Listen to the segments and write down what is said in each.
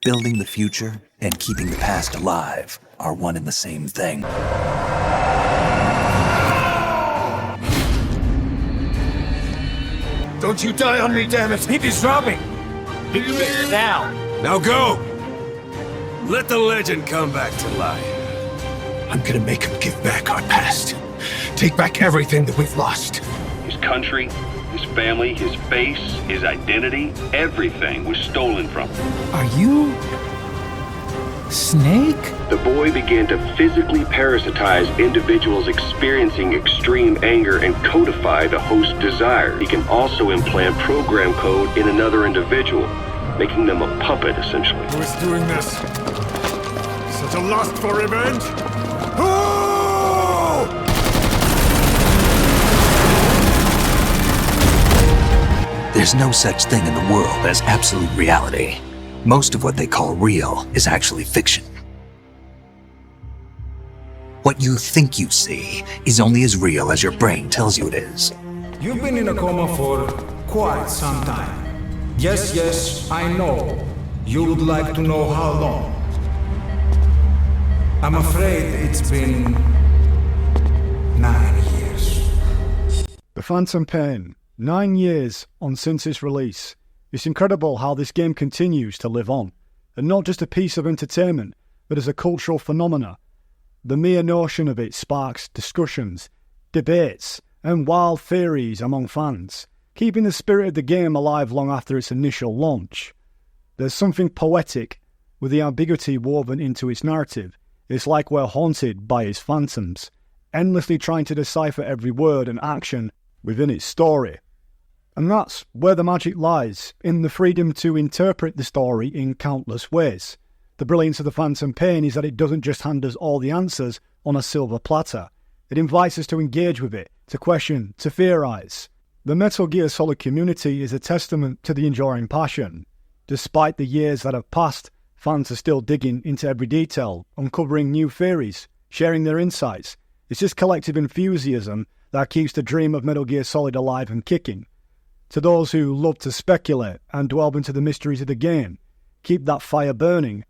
Building the future and keeping the past alive are one and the same thing. Don't you die on me, damn it! He is robbing! Now! Now go! Let the legend come back to life. I'm gonna make him give back our past. Take back everything that we've lost. His country, his family, his face, his identity, everything was stolen from him. Are you... Snake? The boy began to physically parasitize individuals experiencing extreme anger and codify the host's desire. He can also implant program code in another individual, making them a puppet, essentially. Who is doing this? Such a lust for revenge? There's no such thing in the world as absolute reality. Most of what they call real is actually fiction. What you think you see is only as real as your brain tells you it is. You've been in a coma for quite some time. Yes, I know. You would like to know how long. I'm afraid it's been 9 years. The Phantom Pain, 9 years on since its release. It's incredible how this game continues to live on, and not just a piece of entertainment, but as a cultural phenomena. The mere notion of it sparks discussions, debates, and wild theories among fans, keeping the spirit of the game alive long after its initial launch. There's something poetic with the ambiguity woven into its narrative. It's like we're haunted by its phantoms, endlessly trying to decipher every word and action within its story. And that's where the magic lies, in the freedom to interpret the story in countless ways. The brilliance of the Phantom Pain is that it doesn't just hand us all the answers on a silver platter. It invites us to engage with it, to question, to theorize. The Metal Gear Solid community is a testament to the enduring passion. Despite the years that have passed, fans are still digging into every detail, uncovering new theories, sharing their insights. It's this collective enthusiasm that keeps the dream of Metal Gear Solid alive and kicking. To those who love to speculate and delve into the mysteries of the game, keep that fire burning.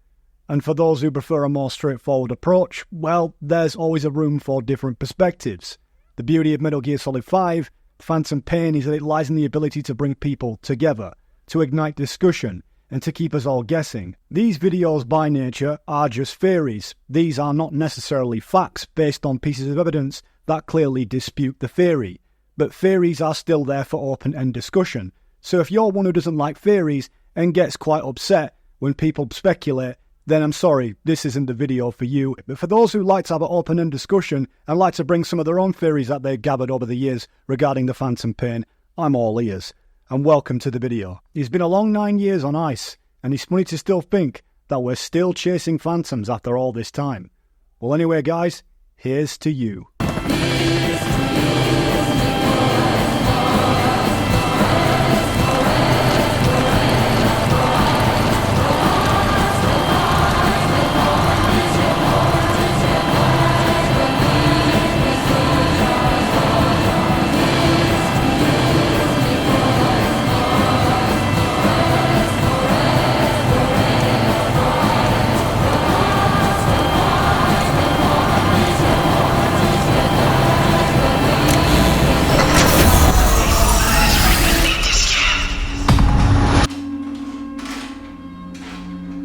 And for those who prefer a more straightforward approach, well, there's always a room for different perspectives. The beauty of Metal Gear Solid 5, Phantom Pain, is that it lies in the ability to bring people together, to ignite discussion, and to keep us all guessing. These videos by nature are just theories. These are not necessarily facts based on pieces of evidence that clearly dispute the theory. But theories are still there for open-end discussion. So if you're one who doesn't like theories and gets quite upset when people speculate, then I'm sorry, this isn't the video for you. But for those who like to have an open-end discussion and like to bring some of their own theories that they've gathered over the years regarding the Phantom Pain, I'm all ears. And welcome to the video. It's been a long 9 years on ice, and it's funny to still think that we're still chasing phantoms after all this time. Well anyway guys, here's to you.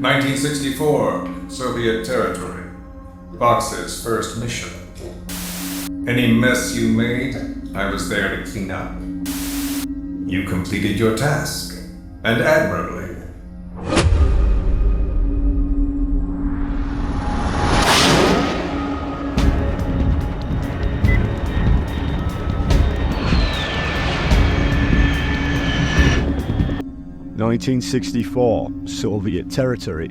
1964, Soviet territory. Fox's first mission. Any mess you made, I was there to clean up. You completed your task, and admirably. (1964) Soviet territory.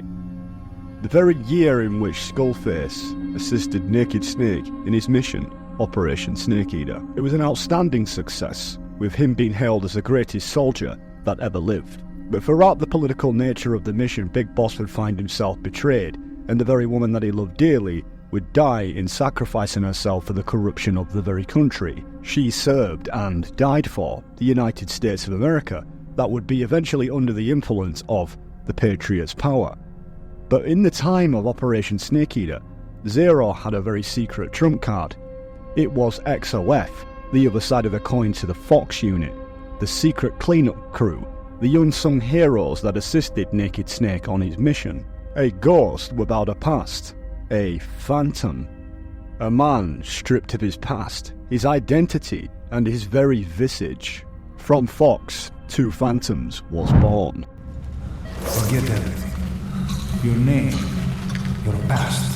The very year in which Skullface assisted Naked Snake in his mission, Operation Snake Eater. It was an outstanding success, with him being hailed as the greatest soldier that ever lived. But throughout the political nature of the mission, Big Boss would find himself betrayed, and the very woman that he loved dearly would die in sacrificing herself for the corruption of the very country she served and died for, the United States of America, that would be eventually under the influence of the Patriot's power. But in the time of Operation Snake Eater, Zero had a very secret trump card. It was XOF, the other side of the coin to the Fox unit, the secret cleanup crew, the unsung heroes that assisted Naked Snake on his mission. A ghost without a past, a phantom. A man stripped of his past, his identity, and his very visage. From Fox, two phantoms was born. Forget everything. Your name, your past.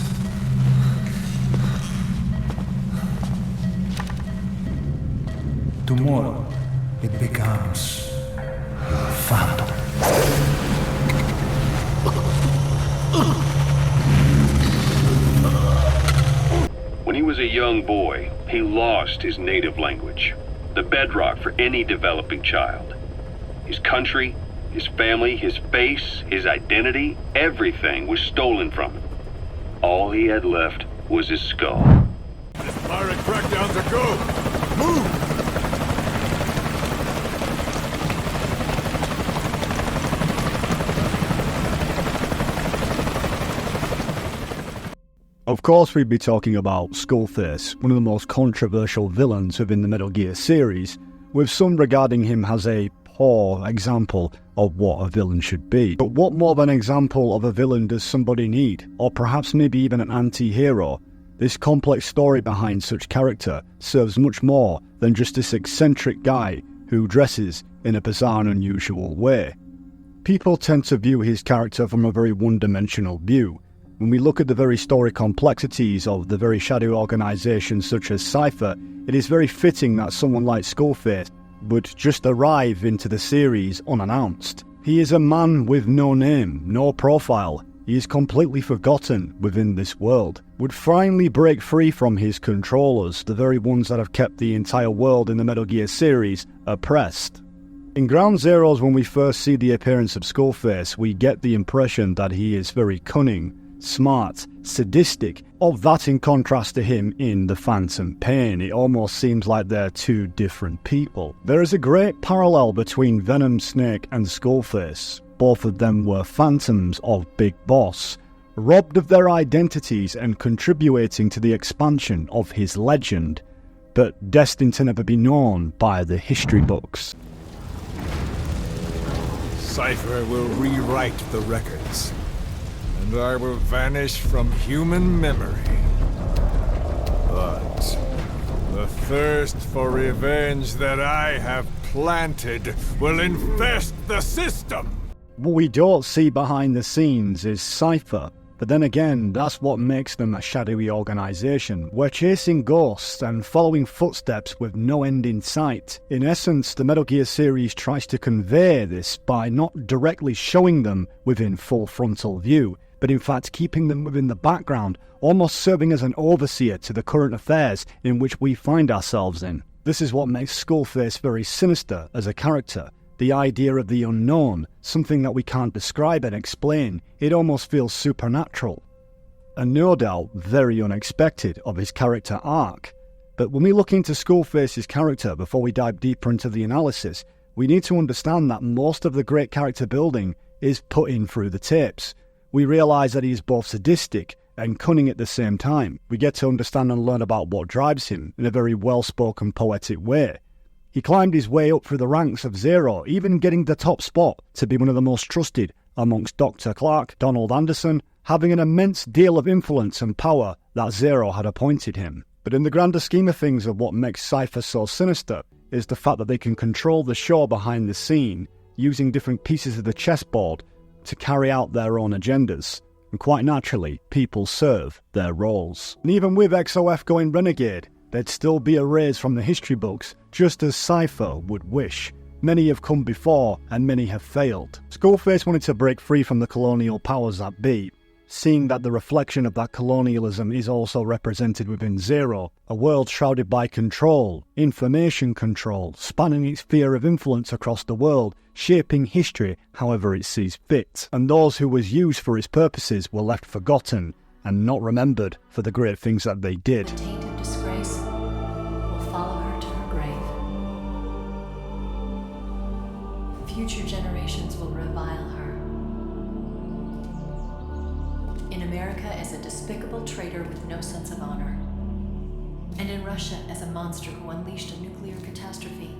Tomorrow, it becomes phantom. When he was a young boy, he lost his native language, the bedrock for any developing child. His country, his family, his face, his identity, everything was stolen from him. All he had left was his skull. Pirate crackdowns are go! Move! Of course we'd be talking about Skullface, one of the most controversial villains within the Metal Gear series, with some regarding him as a poor example of what a villain should be. But what more of an example of a villain does somebody need? Or perhaps maybe even an anti-hero? This complex story behind such character serves much more than just this eccentric guy who dresses in a bizarre and unusual way. People tend to view his character from a very one-dimensional view. When we look at the very story complexities of the very shadowy organisations such as Cipher, it is very fitting that someone like Skullface would just arrive into the series unannounced. He is a man with no name, no profile. He is completely forgotten within this world. Would finally break free from his controllers, the very ones that have kept the entire world in the Metal Gear series oppressed. In Ground Zeroes, when we first see the appearance of Skullface, we get the impression that he is very cunning, smart, sadistic, of that in contrast to him in The Phantom Pain. It almost seems like they're two different people. There is a great parallel between Venom Snake and Skullface. Both of them were phantoms of Big Boss, robbed of their identities and contributing to the expansion of his legend, but destined to never be known by the history books. Cipher will rewrite the records, and I will vanish from human memory. But the thirst for revenge that I have planted will infest the system. What we don't see behind the scenes is Cipher, but then again, that's what makes them a shadowy organisation. We're chasing ghosts and following footsteps with no end in sight. In essence, the Metal Gear series tries to convey this by not directly showing them within full frontal view, but in fact keeping them within the background, almost serving as an overseer to the current affairs in which we find ourselves in. This is what makes Skullface very sinister as a character. The idea of the unknown, something that we can't describe and explain, it almost feels supernatural. And no doubt, very unexpected of his character arc. But when we look into Skullface's character before we dive deeper into the analysis, we need to understand that most of the great character building is put in through the tapes. We realise that he is both sadistic and cunning at the same time. We get to understand and learn about what drives him in a very well-spoken, poetic way. He climbed his way up through the ranks of Zero, even getting the top spot to be one of the most trusted amongst Dr. Clark, Donald Anderson, having an immense deal of influence and power that Zero had appointed him. But in the grander scheme of things, of what makes Cipher so sinister is the fact that they can control the show behind the scene, using different pieces of the chessboard to carry out their own agendas. And quite naturally, people serve their roles. And even with XOF going renegade, there'd still be a raise from the history books, just as Cipher would wish. Many have come before, and many have failed. Skullface wanted to break free from the colonial powers that be, seeing that the reflection of that colonialism is also represented within Zero, a world shrouded by control, information control, spanning its sphere of influence across the world, shaping history however it sees fit. And those who was used for its purposes were left forgotten, and not remembered for the great things that they did. Taint of disgrace will follow her to her grave. Future generations will revile her. America as a despicable traitor with no sense of honor, and in Russia as a monster who unleashed a nuclear catastrophe.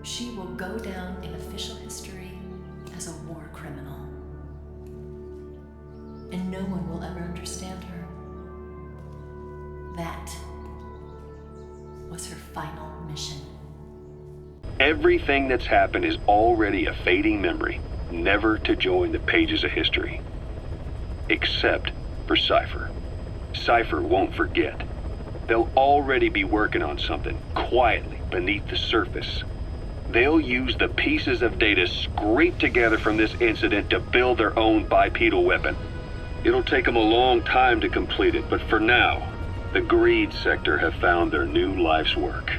She will go down in official history as a war criminal, and no one will ever understand her. That was her final mission. Everything that's happened is already a fading memory, never to join the pages of history. Except for Cipher. Cipher won't forget. They'll already be working on something, quietly beneath the surface. They'll use the pieces of data scraped together from this incident to build their own bipedal weapon. It'll take them a long time to complete it, but for now, the greed sector have found their new life's work.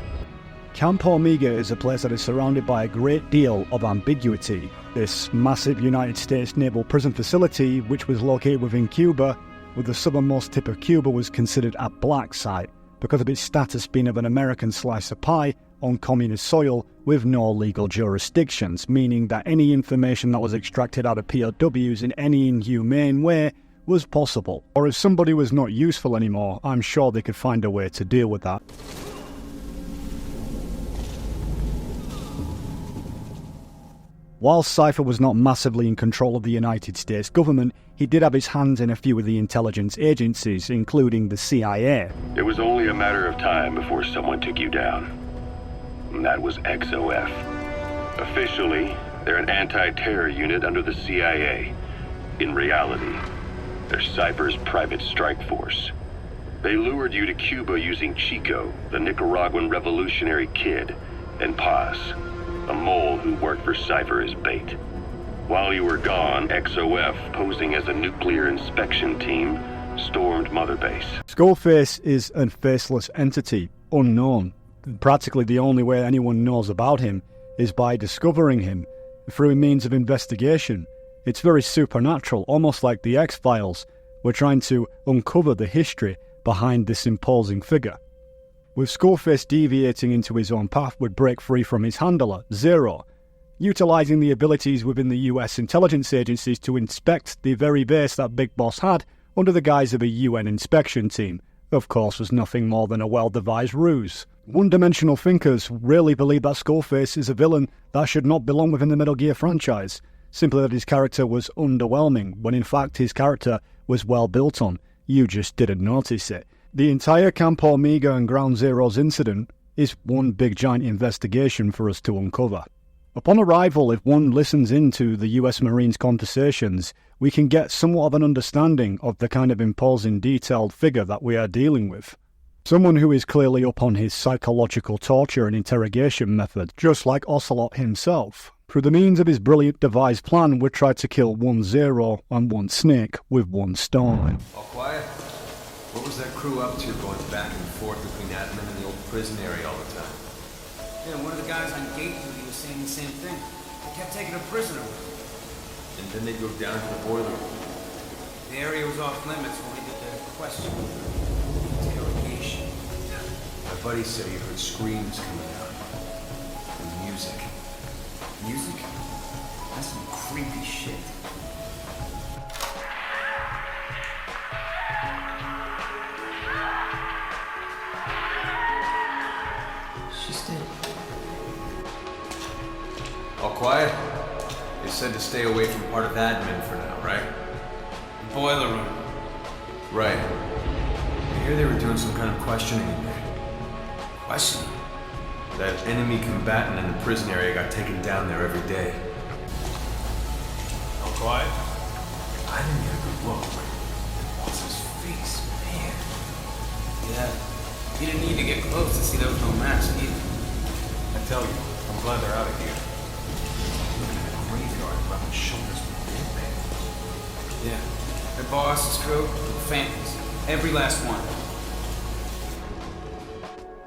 Camp Omega is a place that is surrounded by a great deal of ambiguity. This massive United States naval prison facility, which was located within Cuba, with the southernmost tip of Cuba, was considered a black site because of its status being of an American slice of pie on communist soil with no legal jurisdictions, meaning that any information that was extracted out of POWs in any inhumane way was possible. Or if somebody was not useful anymore, I'm sure they could find a way to deal with that. While Cipher was not massively in control of the United States government, he did have his hands in a few of the intelligence agencies, including the CIA. It was only a matter of time before someone took you down. And that was XOF. Officially, they're an anti-terror unit under the CIA. In reality, they're Cipher's private strike force. They lured you to Cuba using Chico, the Nicaraguan revolutionary kid, and Paz, a mole who worked for Cipher as bait. While you were gone, XOF, posing as a nuclear inspection team, stormed Mother Base. Skullface is a faceless entity, unknown. Practically the only way anyone knows about him is by discovering him through means of investigation. It's very supernatural, almost like the X-Files. We're trying to uncover the history behind this imposing figure. With Skullface deviating into his own path would break free from his handler, Zero, utilising the abilities within the US intelligence agencies to inspect the very base that Big Boss had under the guise of a UN inspection team. Of course, was nothing more than a well-devised ruse. One-dimensional thinkers really believe that Skullface is a villain that should not belong within the Metal Gear franchise, simply that his character was underwhelming, when in fact his character was well built on. You just didn't notice it. The entire Camp Omega and Ground Zero's incident is one big giant investigation for us to uncover. Upon arrival, if one listens into the US Marines' conversations, we can get somewhat of an understanding of the kind of imposing, detailed figure that we are dealing with. Someone who is clearly up on his psychological torture and interrogation method, just like Ocelot himself. Through the means of his brilliant devised plan, we tried to kill one Zero and one Snake with one stone. All quiet? What was that crew up to going back and forth between admin and the old prison area all the time? Yeah, one of the guys on gate duty was saying the same thing. They kept taking a prisoner with them. And then they'd go down to the boiler room. The area was off limits when we did the question. Interrogation. My buddy said he heard screams coming out. And music. Music? That's some creepy shit. She's dead. All quiet? They said to stay away from part of admin for now, right? The boiler room. Right. I hear they were doing some kind of questioning in there. Questioning? That enemy combatant in the prison area got taken down there every day. All quiet? I didn't get a good look. What's his face, man? Yeah. You didn't need to get close to see there was no mask either. I tell you, I'm glad they're out of here. Look at the graveyard around the shoulders with dead men. Yeah. The boss, his crew, the Phantoms. Every last one.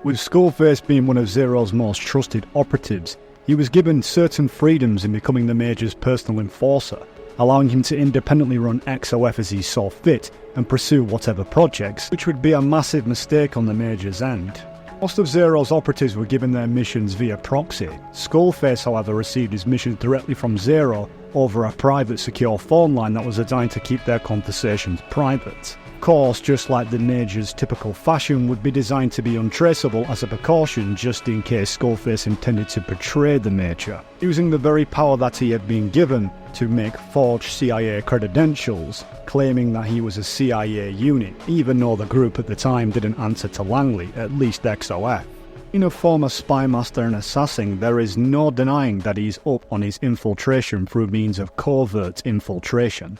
With Skullface being one of Zero's most trusted operatives, he was given certain freedoms in becoming the Major's personal enforcer, allowing him to independently run XOF as he saw fit and pursue whatever projects, which would be a massive mistake on the Major's end. Most of Zero's operatives were given their missions via proxy. Skullface, however, received his missions directly from Zero over a private secure phone line that was designed to keep their conversations private. Of course, just like the Major's typical fashion, would be designed to be untraceable as a precaution just in case Skullface intended to betray the Major, using the very power that he had been given to make forged CIA credentials, claiming that he was a CIA unit, even though the group at the time didn't answer to Langley, at least XOF. In a former spy master and assassin, there is no denying that he's up on his infiltration through means of covert infiltration.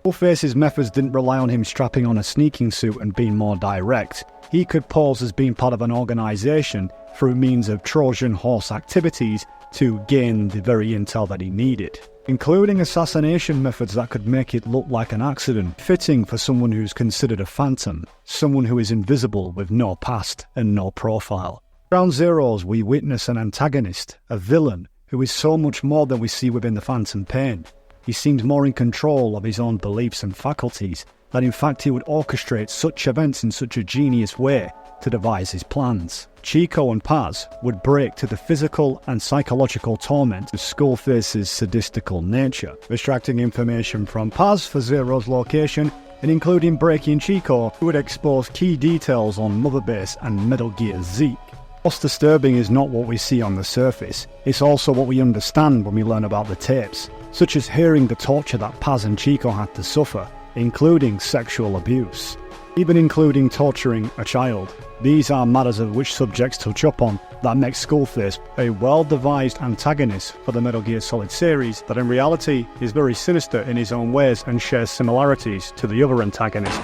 Skullface's methods didn't rely on him strapping on a sneaking suit and being more direct. He could pose as being part of an organisation through means of Trojan horse activities to gain the very intel that he needed, including assassination methods that could make it look like an accident, fitting for someone who's considered a phantom, someone who is invisible with no past and no profile. Ground Zeroes, we witness an antagonist, a villain, who is so much more than we see within the Phantom Pain. He seems more in control of his own beliefs and faculties, that in fact he would orchestrate such events in such a genius way to devise his plans. Chico and Paz would break to the physical and psychological torment of Skullface's sadistical nature, extracting information from Paz for Zero's location, and including breaking Chico, who would expose key details on Mother Base and Metal Gear Zeke. What's disturbing is not what we see on the surface, it's also what we understand when we learn about the tapes, such as hearing the torture that Paz and Chico had to suffer, including sexual abuse, even including torturing a child. These are matters of which subjects touch upon that makes Skullface a well-devised antagonist for the Metal Gear Solid series that in reality is very sinister in his own ways and shares similarities to the other antagonists.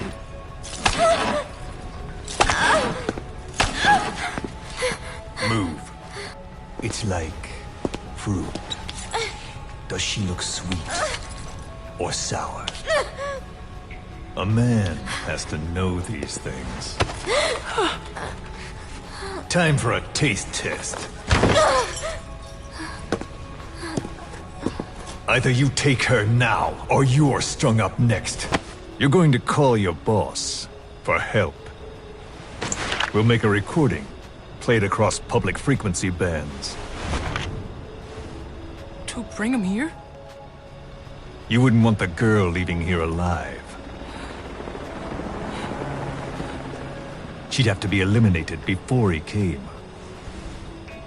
Move. It's like fruit. Does she look sweet or sour? A man has to know these things. Time for a taste test. Either you take her now, or you're strung up next. You're going to call your boss for help. We'll make a recording, play it across public frequency bands. To bring him here? You wouldn't want the girl leaving here alive. She'd have to be eliminated before he came.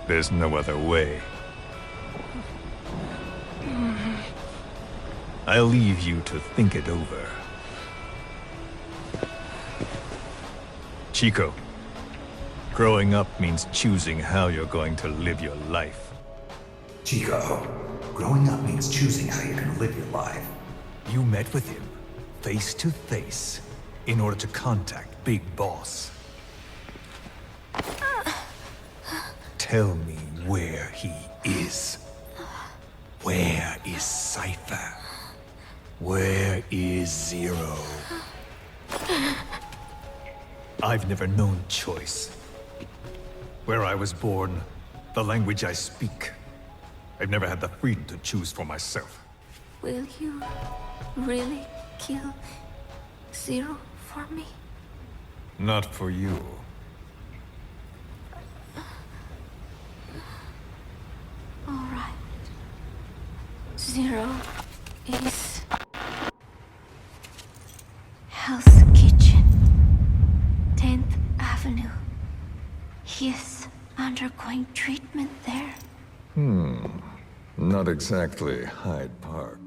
There's no other way. I'll leave you to think it over. Chico, growing up means choosing how you're going to live your life. Chico, growing up means choosing how you're gonna live your life. You met with him, face to face, in order to contact Big Boss. Tell me where he is. Where is Cipher? Where is Zero? I've never known choice. Where I was born, the language I speak. I've never had the freedom to choose for myself. Will you really kill Zero for me? Not for you. All right. Zero is Hell's Kitchen, 10th Avenue. He is undergoing treatment there. Not exactly Hyde Park.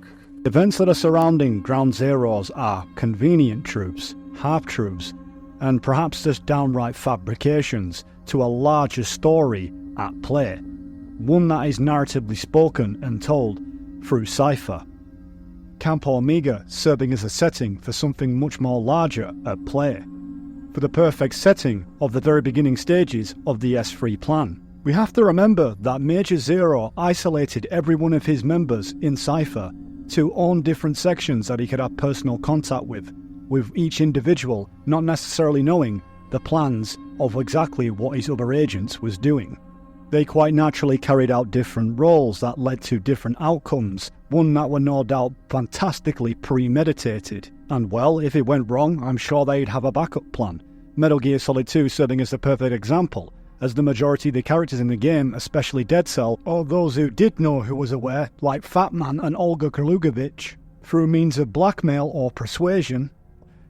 Events that are surrounding Ground Zeroes are convenient truths, half-truths, and perhaps just downright fabrications to a larger story at play, one that is narratively spoken and told through Cipher. Camp Omega serving as a setting for something much more larger at play, for the perfect setting of the very beginning stages of the S3 Plan. We have to remember that Major Zero isolated every one of his members in Cipher to own different sections that he could have personal contact with each individual not necessarily knowing the plans of exactly what his other agents was doing. They quite naturally carried out different roles that led to different outcomes, one that were no doubt fantastically premeditated. And well, if it went wrong, I'm sure they'd have a backup plan. Metal Gear Solid 2 serving as the perfect example, as the majority of the characters in the game, especially Dead Cell, or those who did know who was aware, like Fat Man and Olga Krlugovich, through means of blackmail or persuasion,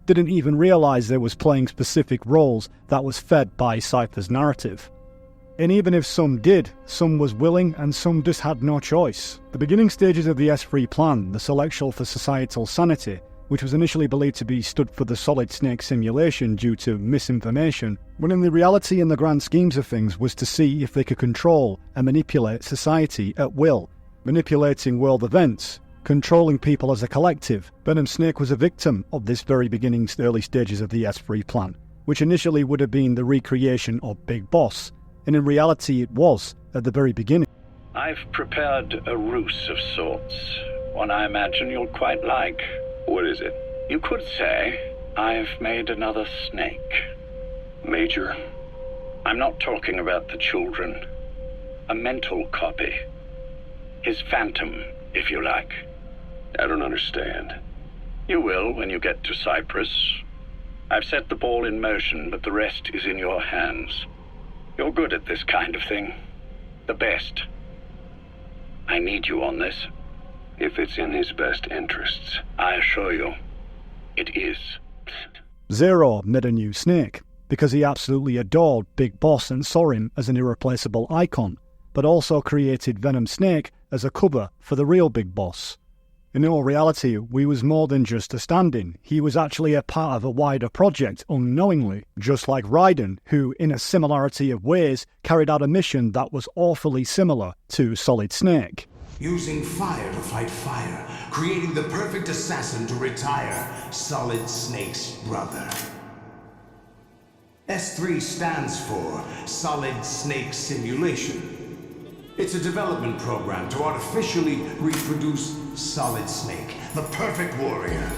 didn't even realise they was playing specific roles that was fed by Cipher's narrative. And even if some did, some was willing and some just had no choice. The beginning stages of the S3 Plan, the Selection for Societal Sanity, which was initially believed to be stood for the Solid Snake simulation due to misinformation, when in the reality in the grand schemes of things was to see if they could control and manipulate society at will, manipulating world events, controlling people as a collective. Venom Snake was a victim of this very beginning early stages of the S3 Plan, which initially would have been the recreation of Big Boss, and in reality it was at the very beginning. I've prepared a ruse of sorts, one I imagine you'll quite like. What is it? You could say I've made another snake. Major? I'm not talking about the children. A mental copy. His phantom, if you like. I don't understand. You will when you get to Cyprus. I've set the ball in motion, but the rest is in your hands. You're good at this kind of thing. The best. I need you on this. If it's in his best interests. I assure you, it is. Zero made a new Snake, because he absolutely adored Big Boss and saw him as an irreplaceable icon, but also created Venom Snake as a cover for the real Big Boss. In all reality, we was more than just a stand-in. He was actually a part of a wider project unknowingly, just like Raiden, who, in a similarity of ways, carried out a mission that was awfully similar to Solid Snake. Using fire to fight fire, creating the perfect assassin to retire, Solid Snake's brother. S3 stands for Solid Snake Simulation. It's a development program to artificially reproduce Solid Snake, the perfect warrior.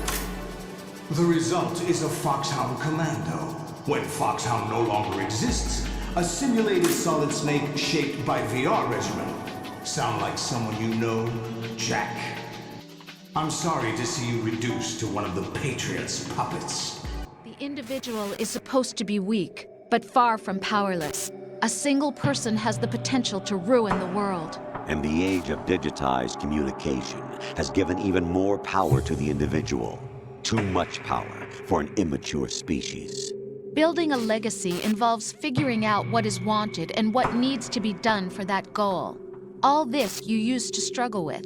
The result is a Foxhound Commando. When Foxhound no longer exists, a simulated Solid Snake shaped by VR regimen. Sound like someone you know, Jack? I'm sorry to see you reduced to one of the Patriot's puppets. The individual is supposed to be weak, but far from powerless. A single person has the potential to ruin the world. And the age of digitized communication has given even more power to the individual. Too much power for an immature species. Building a legacy involves figuring out what is wanted and what needs to be done for that goal. All this you used to struggle with.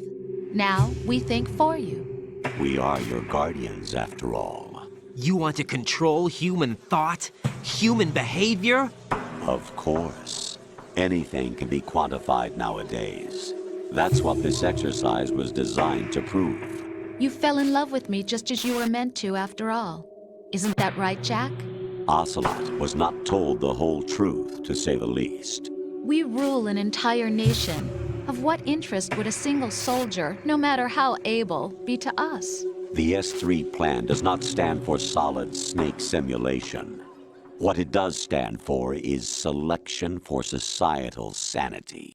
Now we think for you. We are your guardians, after all. You want to control human thought? Human behavior? Of course. Anything can be quantified nowadays. That's what this exercise was designed to prove. You fell in love with me just as you were meant to, after all. Isn't that right, Jack? Ocelot was not told the whole truth, to say the least. We rule an entire nation. Of what interest would a single soldier, no matter how able, be to us? The S3 Plan does not stand for Solid Snake Simulation. What it does stand for is Selection for Societal Sanity.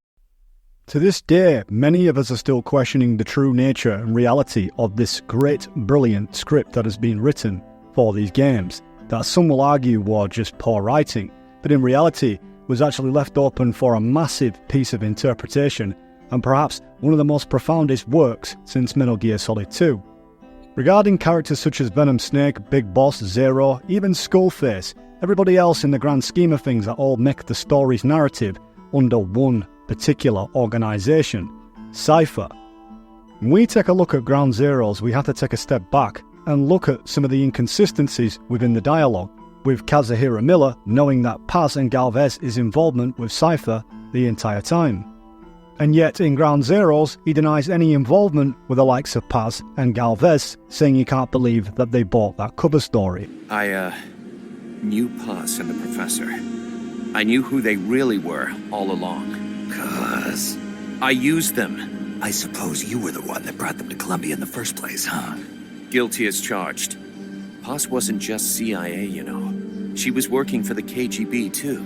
To this day, many of us are still questioning the true nature and reality of this great, brilliant script that has been written for these games, that some will argue were just poor writing, but in reality was actually left open for a massive piece of interpretation, and perhaps one of the most profoundest works since Metal Gear Solid 2. Regarding characters such as Venom Snake, Big Boss, Zero, even Skullface, everybody else in the grand scheme of things that all make the story's narrative under one particular organisation, Cipher. When we take a look at Ground Zeroes, we have to take a step back and look at some of the inconsistencies within the dialogue, with Kazuhira Miller knowing that Paz and Galvez' involvement with Cipher the entire time. And yet in Ground Zeroes, he denies any involvement with the likes of Paz and Galvez, saying he can't believe that they bought that cover story. I knew Paz and the Professor. I knew who they really were all along. 'Cause I used them. I suppose you were the one that brought them to Columbia in the first place, huh? Guilty as charged. Paz wasn't just CIA, you know. She was working for the KGB, too.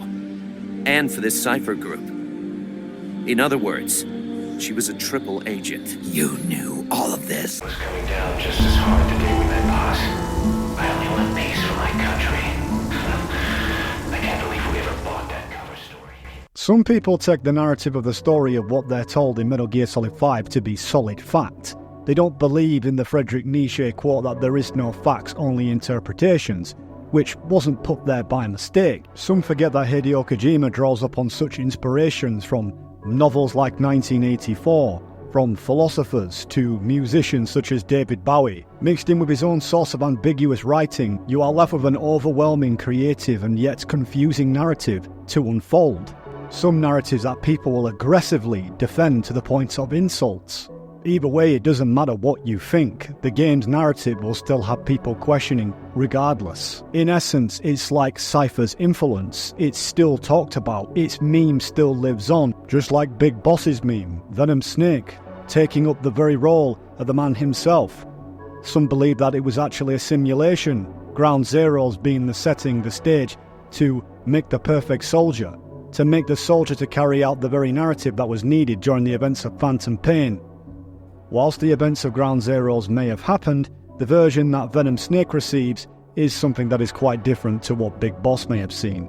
And for this Cipher group. In other words, she was a triple agent. You knew all of this? It was coming down just as hard the day we met Paz. I only want peace for my country. I can't believe we ever bought that cover story. Some people take the narrative of the story of what they're told in Metal Gear Solid 5 to be solid fact. They don't believe in the Friedrich Nietzsche quote that there is no facts, only interpretations, which wasn't put there by mistake. Some forget that Hideo Kojima draws upon such inspirations from novels like 1984, from philosophers to musicians such as David Bowie. Mixed in with his own source of ambiguous writing, you are left with an overwhelming, creative and yet confusing narrative to unfold. Some narratives that people will aggressively defend to the point of insults. Either way, it doesn't matter what you think, the game's narrative will still have people questioning regardless. In essence, it's like Cipher's influence. It's still talked about, its meme still lives on, just like Big Boss's meme, Venom Snake, taking up the very role of the man himself. Some believe that it was actually a simulation, Ground Zeroes being the setting, the stage, to make the perfect soldier, to make the soldier to carry out the very narrative that was needed during the events of Phantom Pain. Whilst the events of Ground Zeroes may have happened, the version that Venom Snake receives is something that is quite different to what Big Boss may have seen.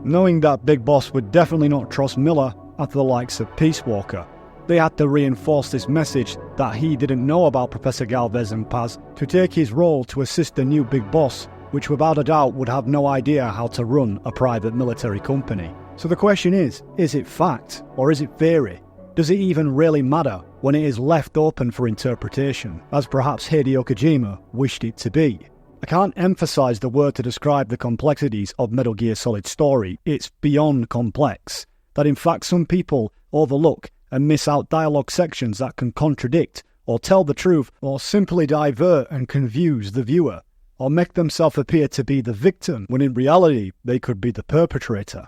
Knowing that Big Boss would definitely not trust Miller after the likes of Peace Walker, they had to reinforce this message that he didn't know about Professor Galvez and Paz to take his role to assist the new Big Boss, which without a doubt would have no idea how to run a private military company. So the question is it fact or is it theory? Does it even really matter when it is left open for interpretation, as perhaps Hideo Kojima wished it to be? I can't emphasize the word to describe the complexities of Metal Gear Solid's story. It's beyond complex. That in fact some people overlook and miss out dialogue sections that can contradict or tell the truth or simply divert and confuse the viewer, or make themselves appear to be the victim when in reality they could be the perpetrator.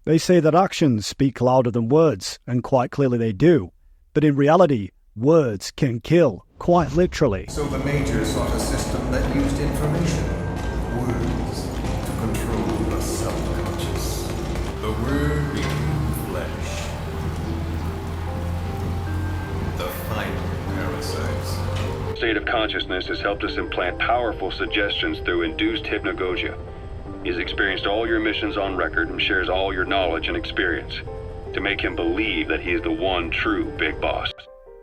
They say that actions speak louder than words, and quite clearly they do. But in reality, words can kill, quite literally. So the Major sought a system that used information, words, to control the subconscious. The word became flesh. The final parasites. State of consciousness has helped us implant powerful suggestions through induced hypnagogia. He's experienced all your missions on record and shares all your knowledge and experience to make him believe that he is the one true Big Boss.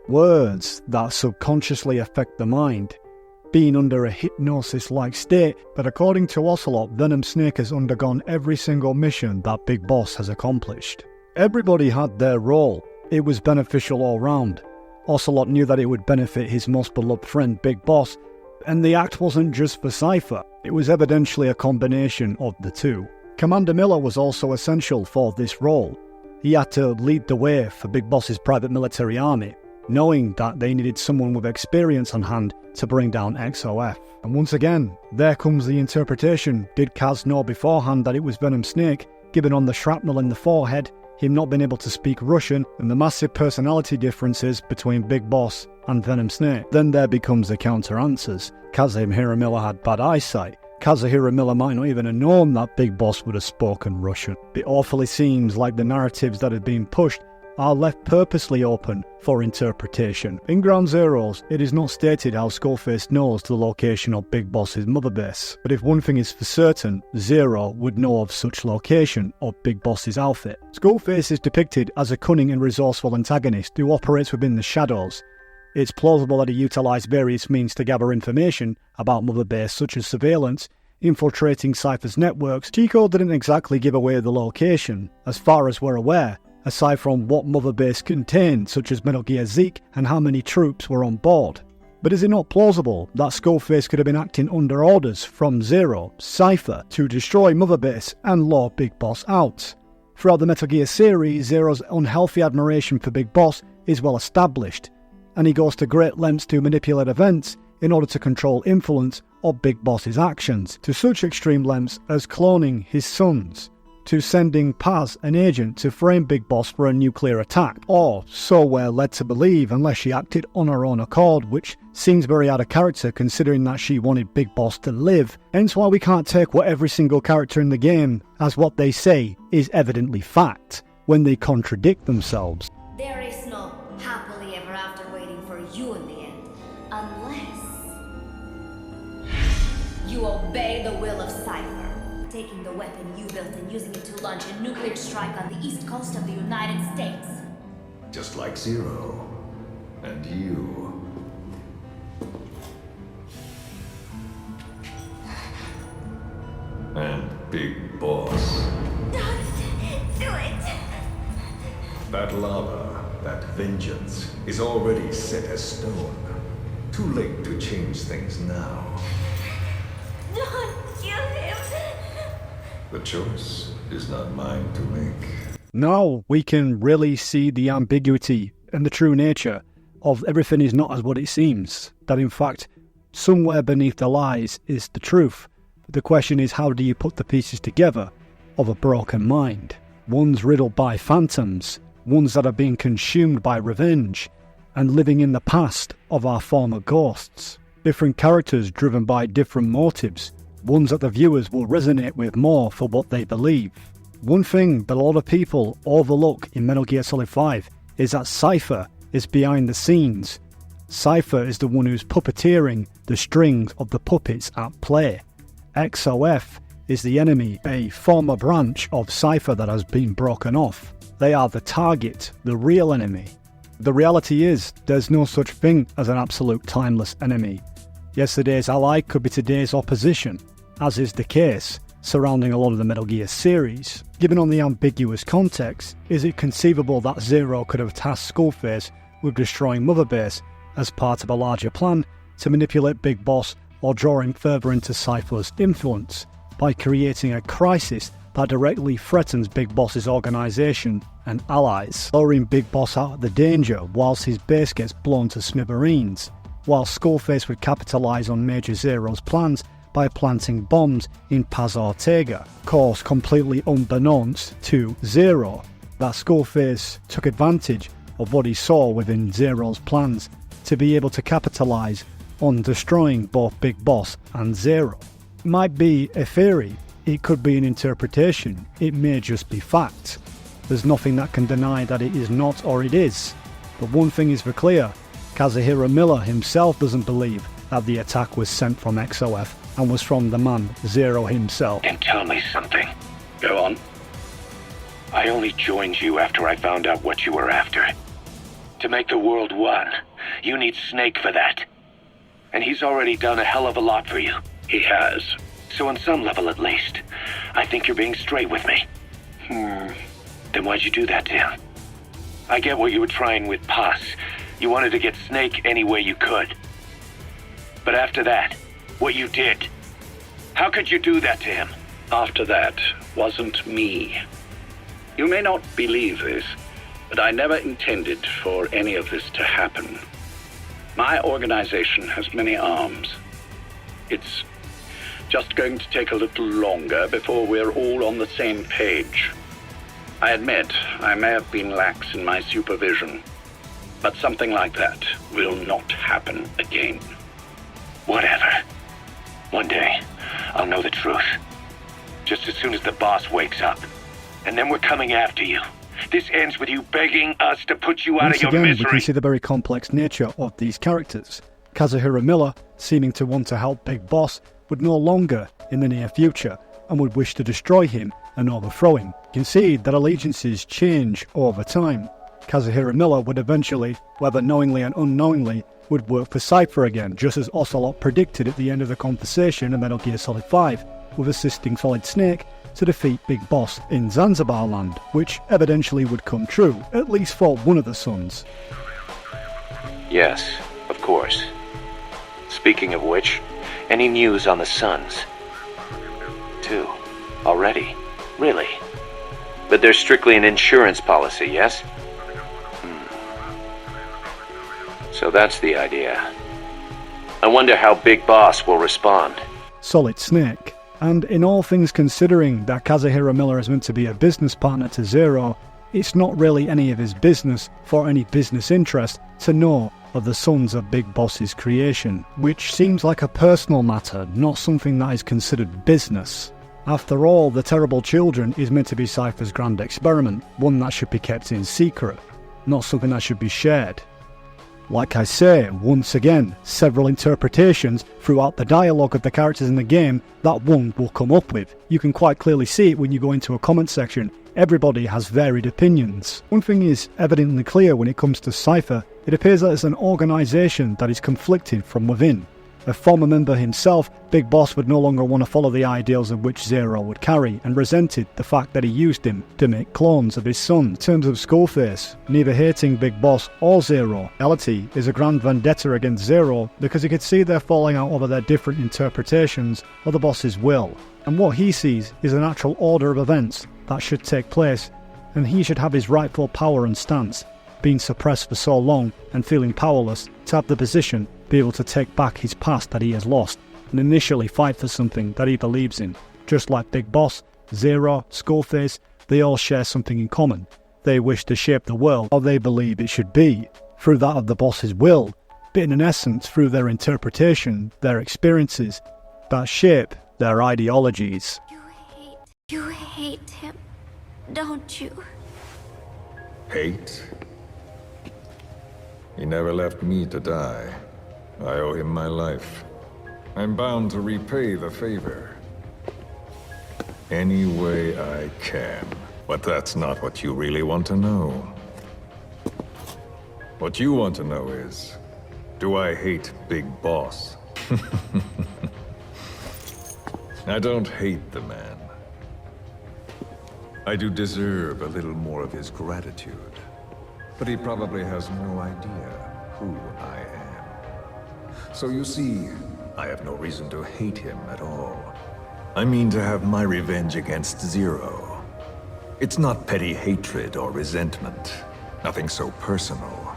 Words that subconsciously affect the mind, being under a hypnosis-like state, but according to Ocelot, Venom Snake has undergone every single mission that Big Boss has accomplished. Everybody had their role. It was beneficial all round. Ocelot knew that it would benefit his most beloved friend Big Boss, and the act wasn't just for Cipher, it was evidentially a combination of the two. Commander Miller was also essential for this role. He had to lead the way for Big Boss's private military army, knowing that they needed someone with experience on hand to bring down XOF. And once again, there comes the interpretation. Did Kaz know beforehand that it was Venom Snake, given on the shrapnel in the forehead, him not being able to speak Russian, and the massive personality differences between Big Boss and Venom Snake? Then there becomes the counter-answers. Kazuhiro Miller had bad eyesight. Kazuhiro Miller might not even have known that Big Boss would have spoken Russian. It awfully seems like the narratives that have been pushed are left purposely open for interpretation. In Ground Zeroes, it is not stated how Skullface knows the location of Big Boss's mother base, but if one thing is for certain, Zero would know of such location of Big Boss's outfit. Skullface is depicted as a cunning and resourceful antagonist who operates within the shadows. It's plausible that he utilised various means to gather information about Mother Base, such as surveillance, infiltrating Cipher's networks. Chico didn't exactly give away the location, as far as we're aware, aside from what Mother Base contained, such as Metal Gear Zeke and how many troops were on board. But is it not plausible that Skullface could have been acting under orders from Zero, Cipher, to destroy Mother Base and lure Big Boss out? Throughout the Metal Gear series, Zero's unhealthy admiration for Big Boss is well established, and he goes to great lengths to manipulate events in order to control influence of Big Boss's actions, to such extreme lengths as cloning his sons, to sending Paz, an agent, to frame Big Boss for a nuclear attack, or so we're led to believe, unless she acted on her own accord, which seems very out of character considering that she wanted Big Boss to live. Hence why we can't take what every single character in the game as what they say is evidently fact, when they contradict themselves. There is no happily ever after waiting for you in the end, unless you obey the will of Cipher. taking the weapon you built and using it to launch a nuclear strike on the east coast of the United States. Just like Zero. And you. And Big Boss. Don't do it! That lava, that vengeance, is already set as stone. Too late to change things now. Don't kill him! The choice is not mine to make. Now we can really see the ambiguity and the true nature of everything is not as what it seems. That in fact, somewhere beneath the lies is the truth. But the question is, how do you put the pieces together of a broken mind? One's riddled by phantoms, ones that are being consumed by revenge, and living in the past of our former ghosts. Different characters driven by different motives, ones that the viewers will resonate with more for what they believe. One thing that a lot of people overlook in Metal Gear Solid 5 is that Cipher is behind the scenes. Cipher is the one who's puppeteering the strings of the puppets at play. XOF is the enemy, a former branch of Cipher that has been broken off. They are the target, the real enemy. The reality is, there's no such thing as an absolute timeless enemy. Yesterday's ally could be today's opposition, as is the case surrounding a lot of the Metal Gear series. Given on the ambiguous context, is it conceivable that Zero could have tasked Skullface with destroying Mother Base as part of a larger plan to manipulate Big Boss or draw him further into Cypher's influence by creating a crisis that directly threatens Big Boss's organisation and allies, lowering Big Boss out of the danger whilst his base gets blown to smithereens, while Skullface would capitalise on Major Zero's plans by planting bombs in Paz Ortega. Of course, completely unbeknownst to Zero, that Skullface took advantage of what he saw within Zero's plans to be able to capitalise on destroying both Big Boss and Zero. It might be a theory, it could be an interpretation, it may just be fact. There's nothing that can deny that it is not or it is. But one thing is for clear, Kazuhiro Miller himself doesn't believe that the attack was sent from XOF and was from the man Zero himself. And tell me something. Go on. I only joined you after I found out what you were after. To make the world one, you need Snake for that. And he's already done a hell of a lot for you. He has. So on some level at least, I think you're being straight with me. Then why'd you do that to him? I get what you were trying with Paz. You wanted to get Snake any way you could. But after that, what you did, how could you do that to him? After that wasn't me. You may not believe this, but I never intended for any of this to happen. My organization has many arms. It's just going to take a little longer before we're all on the same page. I admit I may have been lax in my supervision, but something like that will not happen again. Whatever. One day, I'll know the truth. Just as soon as the boss wakes up. And then we're coming after you. This ends with you begging us to put you out of your misery. Once again, we can see the very complex nature of these characters. Kazuhiro Miller, seeming to want to help Big Boss, would no longer, in the near future, and would wish to destroy him and overthrow him. You can see that allegiances change over time. Kazuhiro Miller would eventually, whether knowingly and unknowingly, would work for Cipher again, just as Ocelot predicted at the end of the conversation in Metal Gear Solid 5, with assisting Solid Snake to defeat Big Boss in Zanzibar Land, which evidentially would come true, at least for one of the sons. Yes, of course. Speaking of which, any news on the sons? 2. Already? Really? But they're strictly an insurance policy, yes? So that's the idea. I wonder how Big Boss will respond. Solid Snake. And in all things considering that Kazuhiro Miller is meant to be a business partner to Zero, it's not really any of his business for any business interest to know of the sons of Big Boss's creation, which seems like a personal matter, not something that is considered business. After all, the Terrible Children is meant to be Cypher's grand experiment, one that should be kept in secret, not something that should be shared. Like I say, once again, several interpretations throughout the dialogue of the characters in the game that one will come up with. You can quite clearly see it when you go into a comment section. Everybody has varied opinions. One thing is evidently clear when it comes to Cipher. It appears that it's an organisation that is conflicted from within. A former member himself, Big Boss would no longer want to follow the ideals of which Zero would carry, and resented the fact that he used him to make clones of his son. In terms of Skullface, neither hating Big Boss or Zero, reality is a grand vendetta against Zero because he could see their falling out over their different interpretations of the boss's will. And what he sees is a natural order of events that should take place, and he should have his rightful power and stance, being suppressed for so long and feeling powerless to have the position, be able to take back his past that he has lost, and initially fight for something that he believes in. Just like Big Boss, Zero, Skullface, they all share something in common. They wish to shape the world how they believe it should be, through that of the boss's will, but in essence through their interpretation, their experiences, that shape their ideologies. You hate him, don't you? Hate? He never left me to die. I owe him my life. I'm bound to repay the favor. Any way I can. But that's not what you really want to know. What you want to know is, do I hate Big Boss? I don't hate the man. I do deserve a little more of his gratitude. But he probably has no idea who I am. So you see, I have no reason to hate him at all. I mean to have my revenge against Zero. It's not petty hatred or resentment. Nothing so personal.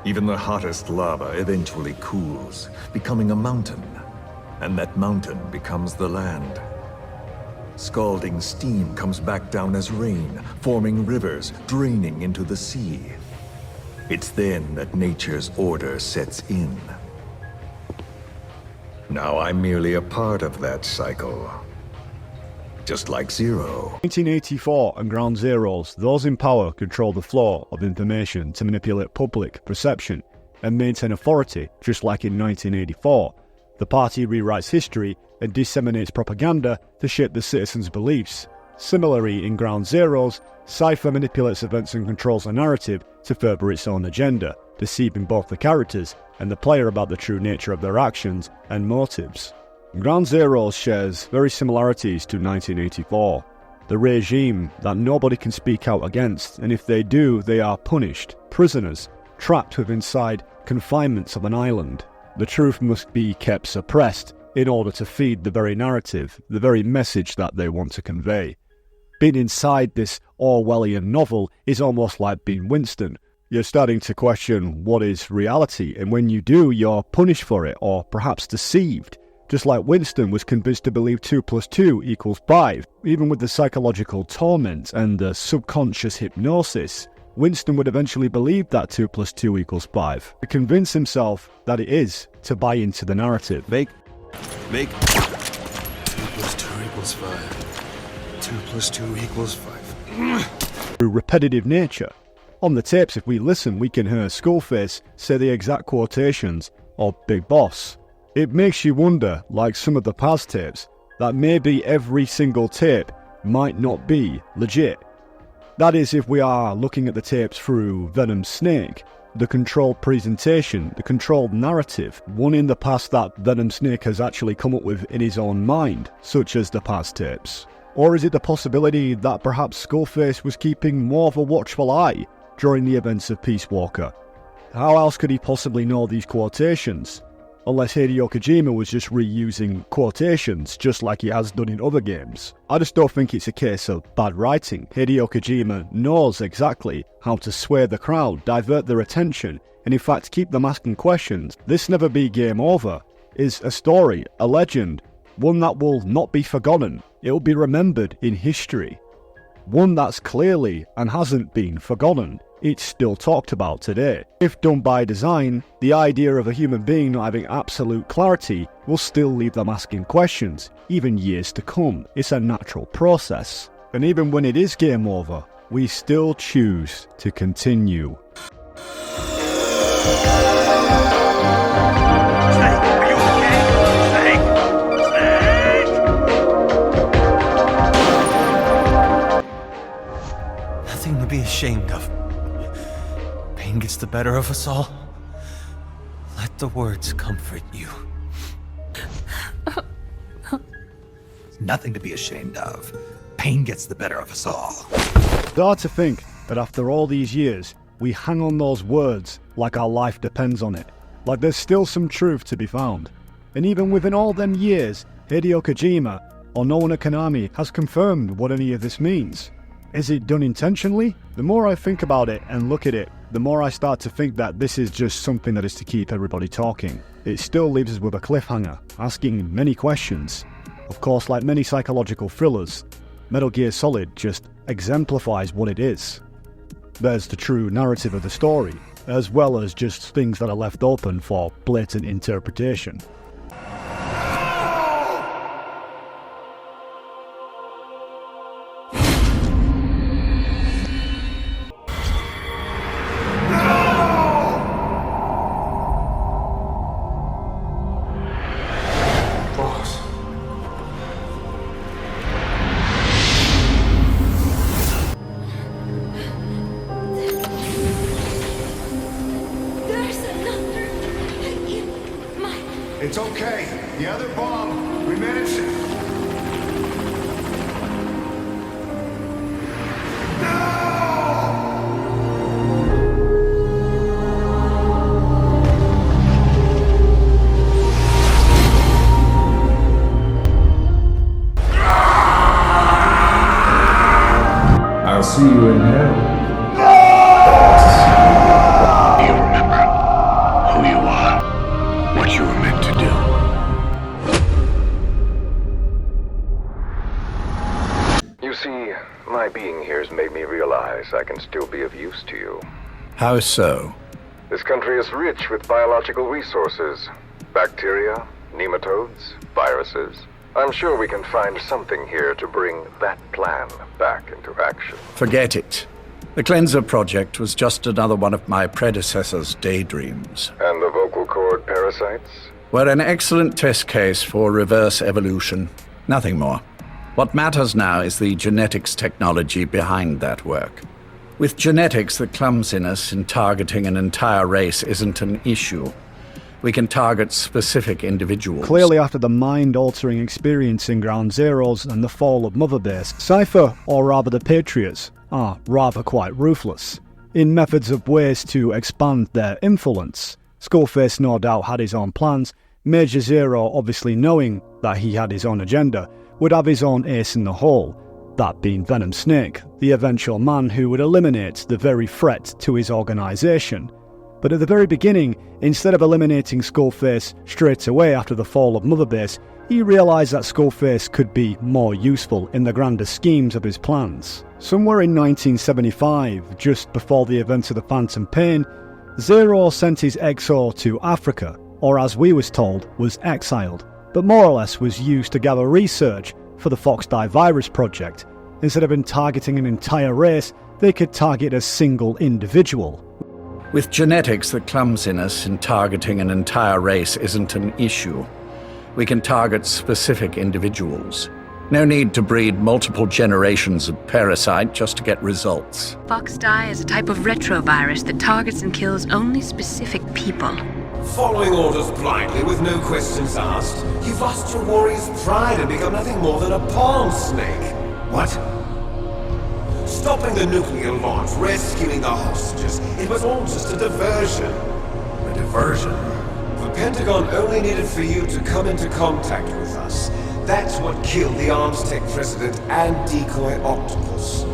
Even the hottest lava eventually cools, becoming a mountain. And that mountain becomes the land. Scalding steam comes back down as rain, forming rivers, draining into the sea. It's then that nature's order sets in. Now I'm merely a part of that cycle. Just like Zero. 1984 and Ground Zeroes, those in power control the flow of information to manipulate public perception and maintain authority, just like in 1984. The party rewrites history and disseminates propaganda to shape the citizens' beliefs. Similarly, in Ground Zeroes, Cipher manipulates events and controls a narrative to further its own agenda, deceiving both the characters and the player about the true nature of their actions and motives. Ground Zeroes shares very similarities to 1984. The regime that nobody can speak out against, and if they do, they are punished, prisoners, trapped within inside confinements of an island. The truth must be kept suppressed in order to feed the very narrative, the very message that they want to convey. Being inside this Orwellian novel is almost like being Winston. You're starting to question what is reality, and when you do, you're punished for it, or perhaps deceived. Just like Winston was convinced to believe 2 + 2 = 5, even with the psychological torment and the subconscious hypnosis, Winston would eventually believe that 2 + 2 = 5, to convince himself that it is, to buy into the narrative. Make 2 + 2 = 5. 2 + 2 = 5. Through repetitive nature. On the tapes, if we listen, we can hear Skullface say the exact quotations of Big Boss. It makes you wonder, like some of the past tapes, that maybe every single tape might not be legit. That is, if we are looking at the tapes through Venom Snake, the controlled presentation, the controlled narrative, one in the past that Venom Snake has actually come up with in his own mind, such as the past tapes. Or is it the possibility that perhaps Skullface was keeping more of a watchful eye during the events of Peace Walker? How else could he possibly know these quotations? Unless Hideo Kojima was just reusing quotations, just like he has done in other games. I just don't think it's a case of bad writing. Hideo Kojima knows exactly how to sway the crowd, divert their attention, and in fact keep them asking questions. This Never Be Game Over is a story, a legend, one that will not be forgotten. It will be remembered in history. One that's clearly and hasn't been forgotten. It's still talked about today. If done by design, the idea of a human being not having absolute clarity will still leave them asking questions, even years to come. It's a natural process. And even when it is game over, we still choose to continue. Nothing to be ashamed of. Pain gets the better of us all. Let the words comfort you. Nothing to be ashamed of. Pain gets the better of us all. Hard to think that after all these years, we hang on those words like our life depends on it. Like there's still some truth to be found. And even within all them years, Hideo Kojima or Nobuo Konami has confirmed what any of this means. Is it done intentionally? The more I think about it and look at it, the more I start to think that this is just something that is to keep everybody talking. It still leaves us with a cliffhanger, asking many questions. Of course, like many psychological thrillers, Metal Gear Solid just exemplifies what it is. There's the true narrative of the story, as well as just things that are left open for blatant interpretation. It's okay. The other bomb, we managed it. I'll see you in hell. You remember who you are, what you were meant to do. You see, my being here has made me realize I can still be of use to you. How so? This country is rich with biological resources. Bacteria, nematodes, viruses. I'm sure we can find something here to bring that plan back into action. Forget it. The Cleanser Project was just another one of my predecessor's daydreams. And the vocal cord parasites? Were an excellent test case for reverse evolution. Nothing more. What matters now is the genetics technology behind that work. With genetics, the clumsiness in targeting an entire race isn't an issue. We can target specific individuals. Clearly, after the mind-altering experience in Ground Zeroes and the fall of Mother Base, Cipher, or rather the Patriots, are rather quite ruthless in methods of ways to expand their influence. Skullface no doubt had his own plans. Major Zero, obviously knowing that he had his own agenda, would have his own ace in the hole, that being Venom Snake, the eventual man who would eliminate the very threat to his organisation. But at the very beginning, instead of eliminating Skullface straight away after the fall of Mother Base, he realised that Skullface could be more useful in the grander schemes of his plans. Somewhere in 1975, just before the events of the Phantom Pain, Zero sent his XO to Africa, or as we was told, was exiled, but more or less was used to gather research for the FoxDie virus project. Instead of targeting an entire race, they could target a single individual. With genetics, the clumsiness in targeting an entire race isn't an issue. We can target specific individuals. No need to breed multiple generations of Parasite just to get results. FoxDie is a type of retrovirus that targets and kills only specific people. Following orders blindly with no questions asked, you've lost your warrior's pride and become nothing more than a pawn snake. What? Stopping the nuclear launch, rescuing the hostages, it was all just a diversion. A diversion? The Pentagon only needed for you to come into contact with us. That's what killed the arms tech president and decoy octopus.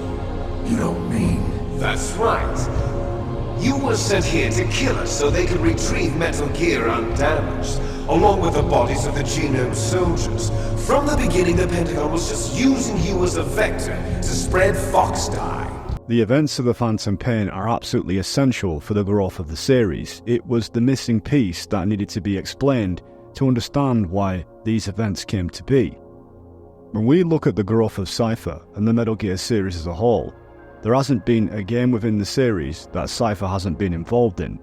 You don't mean? That's right. You were sent here to kill us so they could retrieve Metal Gear undamaged, along with the bodies of the Genome soldiers. From the beginning, the Pentagon was just using you as a vector to spread FoxDie. The events of the Phantom Pain are absolutely essential for the growth of the series. It was the missing piece that needed to be explained to understand why these events came to be. When we look at the growth of Cipher and the Metal Gear series as a whole, there hasn't been a game within the series that Cipher hasn't been involved in.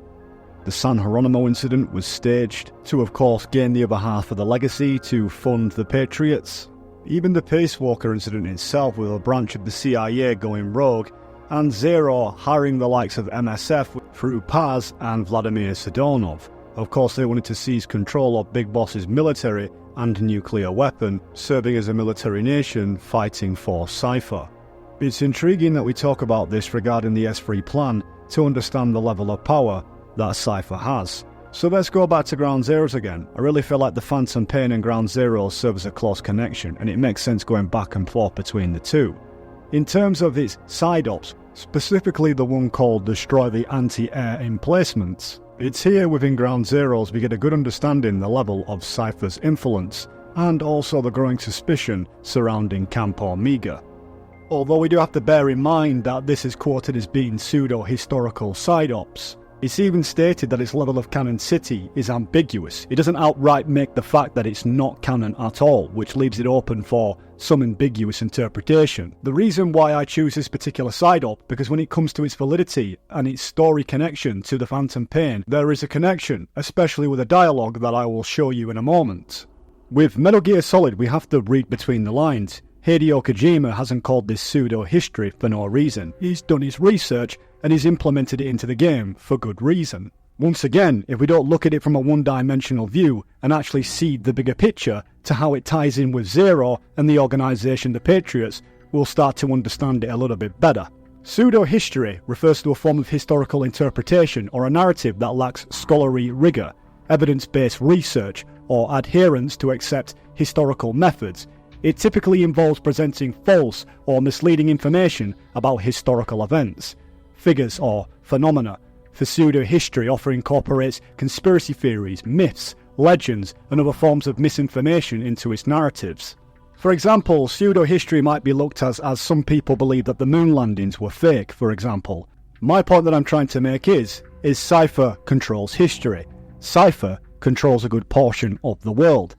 The San Geronimo incident was staged to, of course, gain the other half of the legacy to fund the Patriots. Even the Pacewalker incident itself, with a branch of the CIA going rogue, and Zero hiring the likes of MSF through Paz and Vladimir Sidonov. Of course, they wanted to seize control of Big Boss's military and nuclear weapon, serving as a military nation fighting for Cipher. It's intriguing that we talk about this regarding the S3 Plan to understand the level of power that Cipher has. So let's go back to Ground Zeroes again. I really feel like the Phantom Pain and Ground Zeroes serve as a close connection, and it makes sense going back and forth between the two. In terms of its side ops, specifically the one called Destroy the Anti-Air Emplacements, it's here within Ground Zeroes we get a good understanding the level of Cipher's influence, and also the growing suspicion surrounding Camp Omega. Although we do have to bear in mind that this is quoted as being pseudo-historical side ops, it's even stated that its level of canonicity is ambiguous. It doesn't outright make the fact that it's not canon at all, which leaves it open for some ambiguous interpretation. The reason why I choose this particular side op, because when it comes to its validity and its story connection to the Phantom Pain, there is a connection, especially with a dialogue that I will show you in a moment. With Metal Gear Solid, we have to read between the lines. Hideo Kojima hasn't called this pseudo-history for no reason. He's done his research and he's implemented it into the game for good reason. Once again, if we don't look at it from a one-dimensional view and actually see the bigger picture to how it ties in with Zero and the organisation the Patriots, we'll start to understand it a little bit better. Pseudo-history refers to a form of historical interpretation or a narrative that lacks scholarly rigour, evidence-based research, or adherence to accept historical methods. It typically involves presenting false or misleading information about historical events, figures, or phenomena. For pseudo-history often incorporates conspiracy theories, myths, legends, and other forms of misinformation into its narratives. For example, pseudo-history might be looked at as some people believe that the moon landings were fake, for example. My point that I'm trying to make is Cipher controls history. Cipher controls a good portion of the world.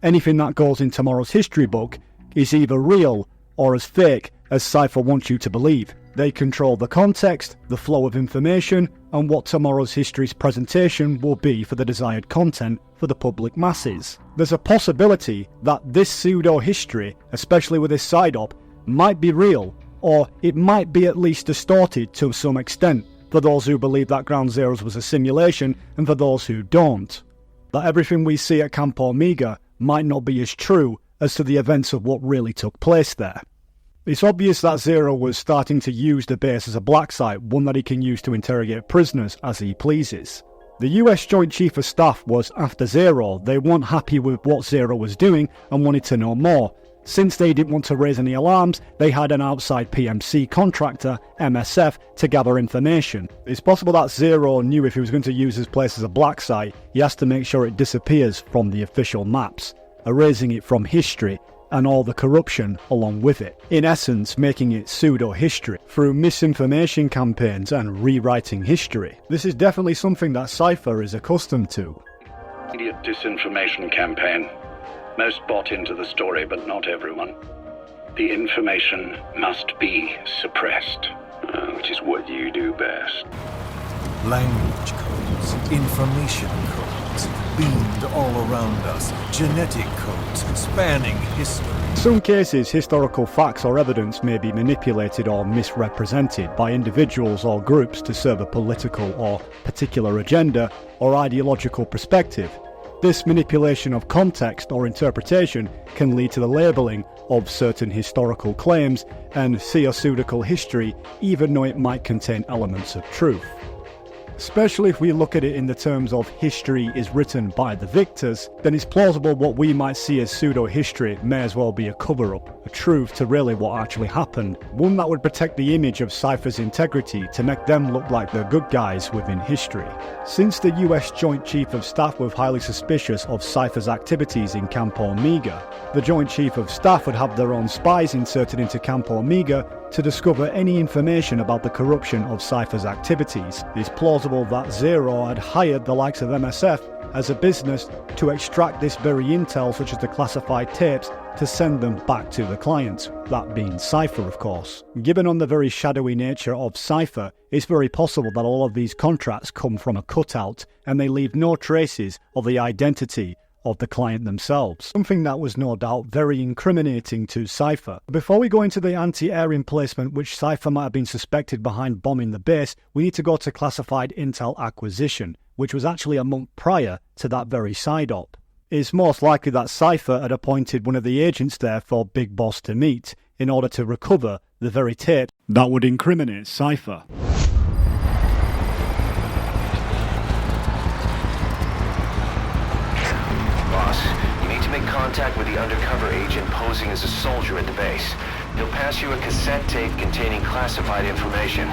Anything that goes in tomorrow's history book is either real or as fake as Cipher wants you to believe. They control the context, the flow of information, and what tomorrow's history's presentation will be for the desired content for the public masses. There's a possibility that this pseudo-history, especially with this side-op, might be real, or it might be at least distorted to some extent, for those who believe that Ground Zeroes was a simulation, and for those who don't. That everything we see at Camp Omega might not be as true as to the events of what really took place there. It's obvious that Zero was starting to use the base as a black site, one that he can use to interrogate prisoners as he pleases. The US Joint Chief of Staff was after Zero. They weren't happy with what Zero was doing and wanted to know more. Since they didn't want to raise any alarms, they had an outside PMC contractor, MSF, to gather information. It's possible that Zero knew if he was going to use his place as a black site, he has to make sure it disappears from the official maps, erasing it from history and all the corruption along with it. In essence, making it pseudo-history through misinformation campaigns and rewriting history. This is definitely something that Cipher is accustomed to. Immediate disinformation campaign. Most bought into the story, but not everyone. The information must be suppressed. Which is what you do best. Language codes, information codes, beamed all around us, genetic codes spanning history. In some cases, historical facts or evidence may be manipulated or misrepresented by individuals or groups to serve a political or particular agenda or ideological perspective. This manipulation of context or interpretation can lead to the labelling of certain historical claims and theoceutical history, even though it might contain elements of truth. Especially if we look at it in the terms of history is written by the victors, then it's plausible what we might see as pseudo-history may as well be a cover-up, a truth to really what actually happened, one that would protect the image of Cipher's integrity to make them look like the good guys within history. Since the US Joint Chief of Staff was highly suspicious of Cipher's activities in Camp Omega, the Joint Chief of Staff would have their own spies inserted into Camp Omega to discover any information about the corruption of Cipher's activities. It's plausible that Zero had hired the likes of MSF as a business to extract this very intel, such as the classified tapes, to send them back to the client, that being Cipher, of course. Given on the very shadowy nature of Cipher, it's very possible that all of these contracts come from a cutout and they leave no traces of the identity of the client themselves. Something that was no doubt very incriminating to Cipher. Before we go into the anti-air emplacement which Cipher might have been suspected behind bombing the base, we need to go to classified intel acquisition, which was actually a month prior to that very side-op. It's most likely that Cipher had appointed one of the agents there for Big Boss to meet in order to recover the very tape that would incriminate Cipher. Boss, you need to make contact with the undercover agent posing as a soldier at the base. He'll pass you a cassette tape containing classified information.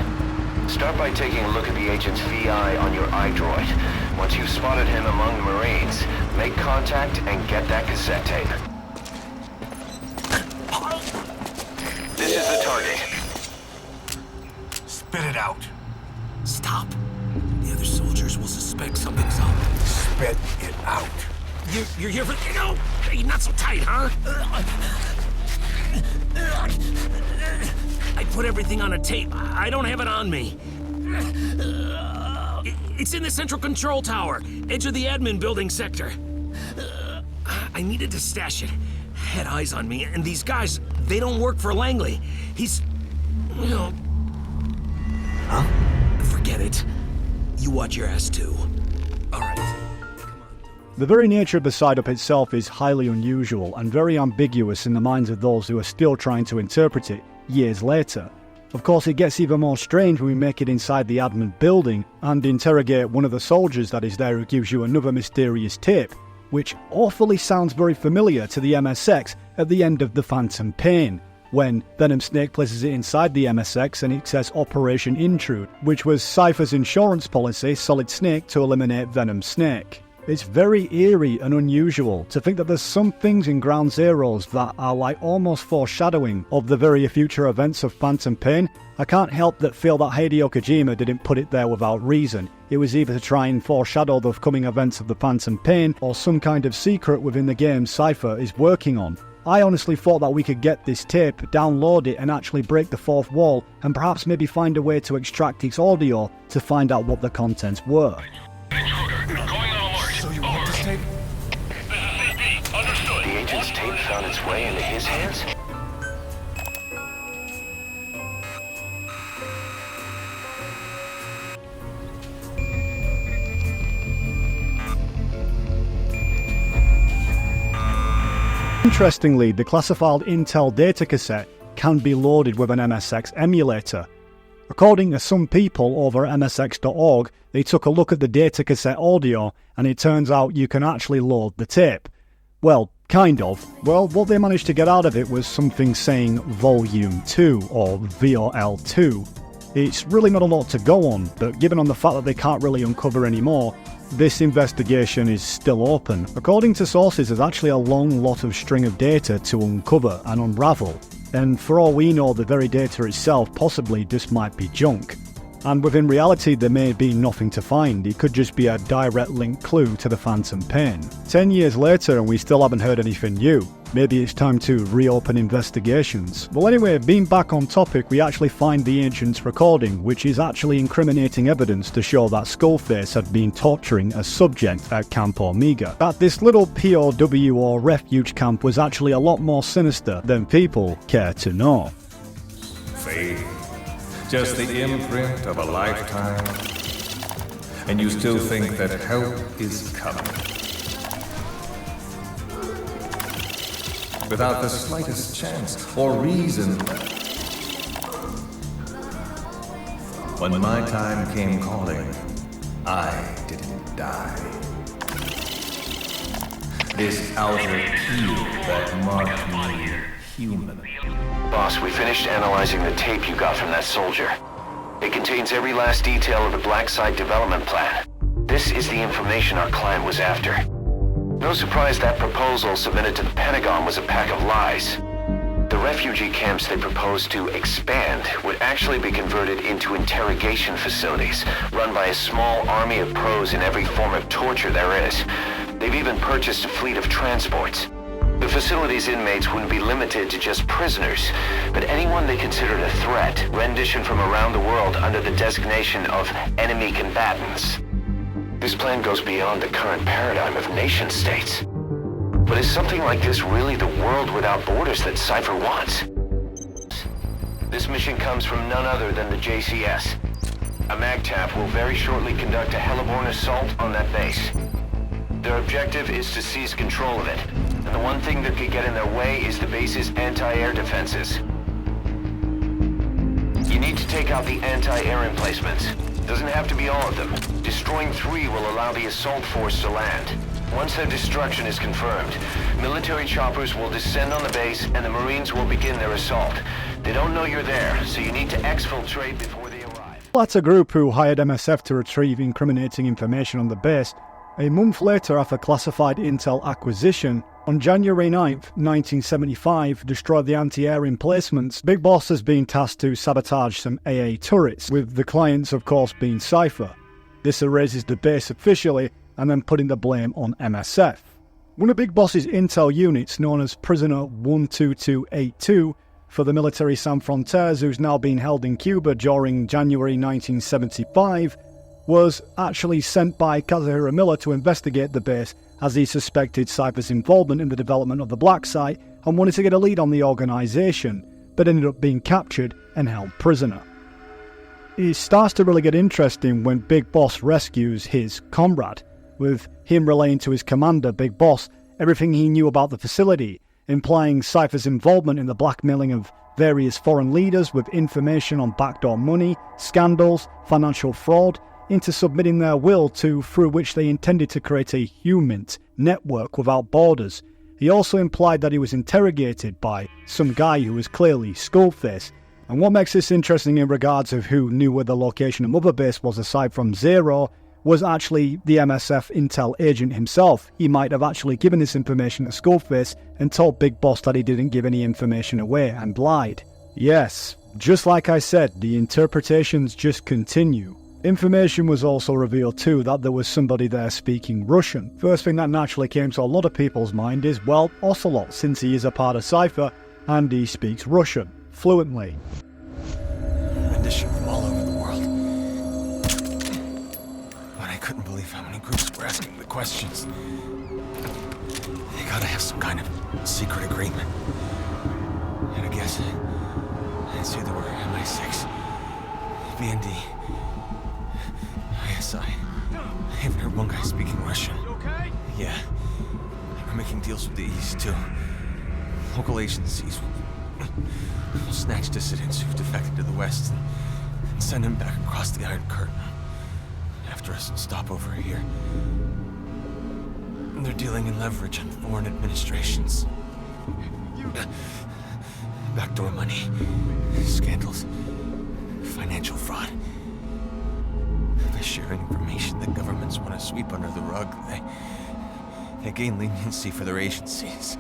Start by taking a look at the agent's VI on your iDroid. Once you've spotted him among the Marines, make contact and get that cassette tape. This is the target. Spit it out. Stop. The other soldiers will suspect something's up. Spit it out. You're here for... No! You're not so tight, huh? I put everything on a tape. I don't have it on me. It's in the central control tower, edge of the admin building sector. I needed to stash it. Had eyes on me, and these guys, they don't work for Langley. He's... Huh? Forget it. You watch your ass too. All right. The very nature of the side-up itself is highly unusual and very ambiguous in the minds of those who are still trying to interpret it years later. Of course, it gets even more strange when we make it inside the admin building and interrogate one of the soldiers that is there who gives you another mysterious tape, which awfully sounds very familiar to the MSX at the end of The Phantom Pain, when Venom Snake places it inside the MSX and it says Operation Intrude, which was Cipher's insurance policy, Solid Snake, to eliminate Venom Snake. It's very eerie and unusual to think that there's some things in Ground Zeroes that are like almost foreshadowing of the very future events of Phantom Pain. I can't help but feel that Hideo Kojima didn't put it there without reason. It was either to try and foreshadow the coming events of the Phantom Pain or some kind of secret within the game Cipher is working on. I honestly thought that we could get this tape, download it and actually break the fourth wall and perhaps maybe find a way to extract its audio to find out what the contents were. So you want this tape? The agent's tape found its way into his hands? Interestingly, the classified Intel data cassette can be loaded with an MSX emulator. According to some people over at msx.org, they took a look at the data cassette audio and it turns out you can actually load the tape. Well, kind of. Well, what they managed to get out of it was something saying Volume 2 or VOL2. It's really not a lot to go on, but given on the fact that they can't really uncover any more, this investigation is still open. According to sources, there's actually a long lot of string of data to uncover and unravel, and for all we know, the very data itself possibly just might be junk. And within reality, there may be nothing to find. It could just be a direct link clue to the Phantom Pain. 10 years later and we still haven't heard anything new. Maybe it's time to reopen investigations. Well anyway, being back on topic, we actually find the agent's recording, which is actually incriminating evidence to show that Skullface had been torturing a subject at Camp Omega. That this little POW or refuge camp was actually a lot more sinister than people care to know. Fate. Just the imprint of a lifetime. And you still think that help is coming. Without the slightest chance or reason. When my time came calling, I didn't die. This outer heel that marked me human. Boss, we finished analyzing the tape you got from that soldier. It contains every last detail of the Black Site development plan. This is the information our client was after. No surprise that proposal submitted to the Pentagon was a pack of lies. The refugee camps they propose to expand would actually be converted into interrogation facilities, run by a small army of pros in every form of torture there is. They've even purchased a fleet of transports. The facility's inmates wouldn't be limited to just prisoners, but anyone they considered a threat, renditioned from around the world under the designation of enemy combatants. This plan goes beyond the current paradigm of nation-states. But is something like this really the world without borders that Cipher wants? This mission comes from none other than the JCS. A MagTap will very shortly conduct a heliborne assault on that base. Their objective is to seize control of it, and the one thing that could get in their way is the base's anti-air defenses. You need to take out the anti-air emplacements. Doesn't have to be all of them. Destroying 3 will allow the assault force to land. Once their destruction is confirmed, military choppers will descend on the base and the Marines will begin their assault. They don't know you're there, so you need to exfiltrate before they arrive. That's a group who hired MSF to retrieve incriminating information on the base. A month later, after classified intel acquisition, on January 9th, 1975, destroyed the anti-air emplacements. Big Boss has been tasked to sabotage some AA turrets, with the clients of course being Cipher. This erases the base officially, and then putting the blame on MSF. One of Big Boss's intel units, known as Prisoner 12282, for the military Sans Frontières, who's now been held in Cuba during January 1975, was actually sent by Kazuhiro Miller to investigate the base, as he suspected Cipher's involvement in the development of the Black Site and wanted to get a lead on the organisation, but ended up being captured and held prisoner. It starts to really get interesting when Big Boss rescues his comrade, with him relaying to his commander, Big Boss, everything he knew about the facility, implying Cipher's involvement in the blackmailing of various foreign leaders with information on backdoor money, scandals, financial fraud, into submitting their will to through which they intended to create a human network without borders. He also implied that he was interrogated by some guy who was clearly Skullface. And what makes this interesting in regards of who knew where the location of Mother Base was aside from Zero was actually the MSF intel agent himself. He might have actually given this information to Skullface and told Big Boss that he didn't give any information away and lied. Yes, just like I said, the interpretations just continue. Information was also revealed too that there was somebody there speaking Russian. First thing that naturally came to a lot of people's mind is, well, Ocelot, since he is a part of Cipher and he speaks Russian fluently. Rendition from all over the world. But I couldn't believe how many groups were asking the questions. They gotta have some kind of secret agreement. And I guess it's either we're MI6, BND, ISI. I even heard one guy speaking Russian. You okay? Yeah. We're making deals with the East, too. Local agencies will snatch dissidents who've defected to the West and send them back across the Iron Curtain after us and stop over here. And they're dealing in leverage on foreign administrations. Backdoor money, scandals, financial fraud. By sharing information that governments want to sweep under the rug, they gain leniency for their agencies.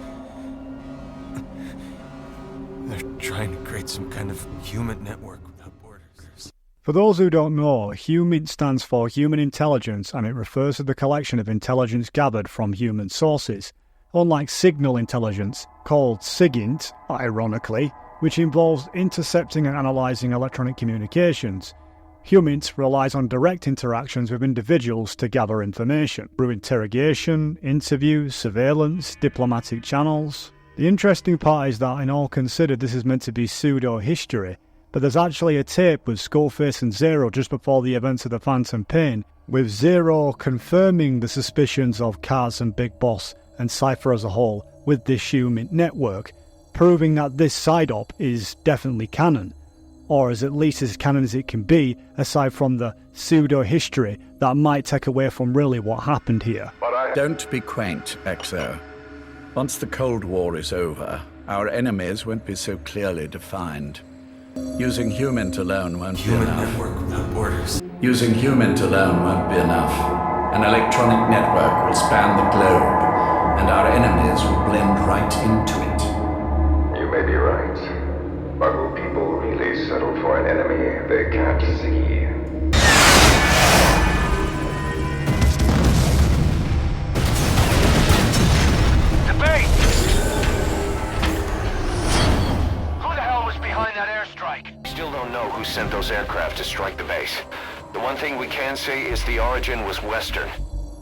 They're trying to create some kind of human network without borders. For those who don't know, HUMINT stands for Human Intelligence, and it refers to the collection of intelligence gathered from human sources. Unlike signal intelligence, called SIGINT, ironically, which involves intercepting and analysing electronic communications, HUMINT relies on direct interactions with individuals to gather information, through interrogation, interviews, surveillance, diplomatic channels. The interesting part is that in all considered this is meant to be pseudo-history, but there's actually a tape with Skullface and Zero just before the events of the Phantom Pain, with Zero confirming the suspicions of Kaz and Big Boss and Cipher as a whole with this HUMINT network, proving that this side-op is definitely canon, or is at least as canon as it can be, aside from the pseudo-history that might take away from really what happened here. Don't be quaint, XO. Once the Cold War is over, our enemies won't be so clearly defined. Using HUMINT alone won't be enough. Network without borders. Using HUMINT alone won't be enough. An electronic network will span the globe, and our enemies will blend right into it. You may be right. But will people really settle for an enemy they can't see? Debate! Who the hell was behind that airstrike? We still don't know who sent those aircraft to strike the base. The one thing we can say is the origin was Western.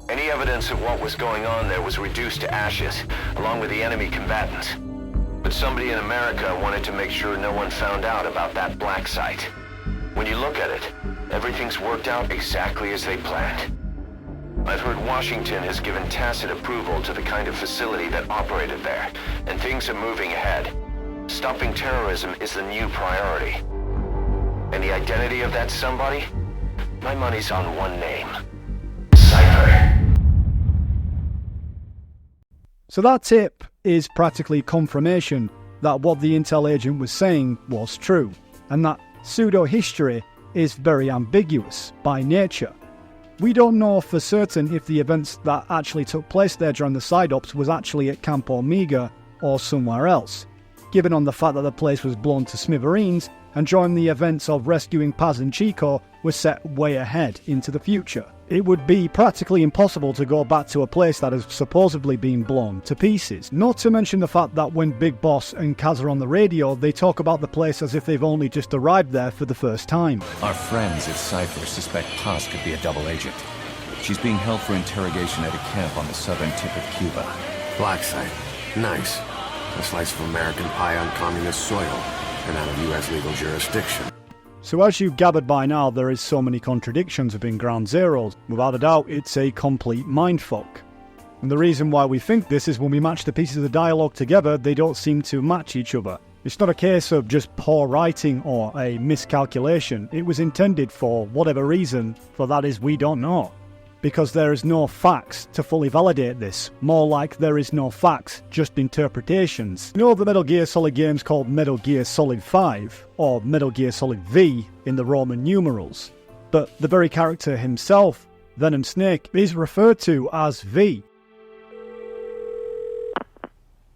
Any evidence of what was going on there was reduced to ashes, along with the enemy combatants. But somebody in America wanted to make sure no one found out about that black site. When you look at it, everything's worked out exactly as they planned. I've heard Washington has given tacit approval to the kind of facility that operated there, and things are moving ahead. Stopping terrorism is the new priority. And the identity of that somebody? My money's on one name. Cipher. So that tip is practically confirmation that what the intel agent was saying was true, and that pseudo-history is very ambiguous by nature. We don't know for certain if the events that actually took place there during the side ops was actually at Camp Omega or somewhere else, given on the fact that the place was blown to smithereens and during the events of rescuing Paz and Chico was set way ahead into the future. It would be practically impossible to go back to a place that has supposedly been blown to pieces. Not to mention the fact that when Big Boss and Kaz are on the radio, they talk about the place as if they've only just arrived there for the first time. Our friends at Cipher suspect Paz could be a double agent. She's being held for interrogation at a camp on the southern tip of Cuba. Black site. Nice. A slice of American pie on communist soil, and out of U.S. legal jurisdiction. So as you've gathered by now, there is so many contradictions within Ground Zeroes. Without a doubt, it's a complete mindfuck. And the reason why we think this is when we match the pieces of the dialogue together, they don't seem to match each other. It's not a case of just poor writing or a miscalculation. It was intended for whatever reason, for that is we don't know. Because there is no facts to fully validate this. More like there is no facts, just interpretations. You know the Metal Gear Solid games called Metal Gear Solid 5, or Metal Gear Solid V in the Roman numerals. But the very character himself, Venom Snake, is referred to as V.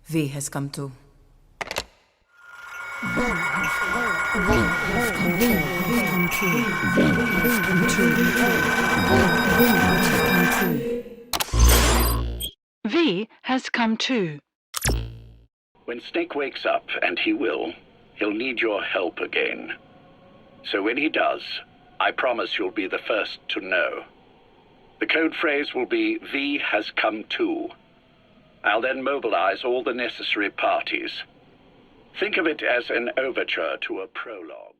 V has come to. V has come too. When Snake wakes up, and he will, he'll need your help again. So when he does, I promise you'll be the first to know. The code phrase will be V has come too. I'll then mobilize all the necessary parties. Think of it as an overture to a prologue.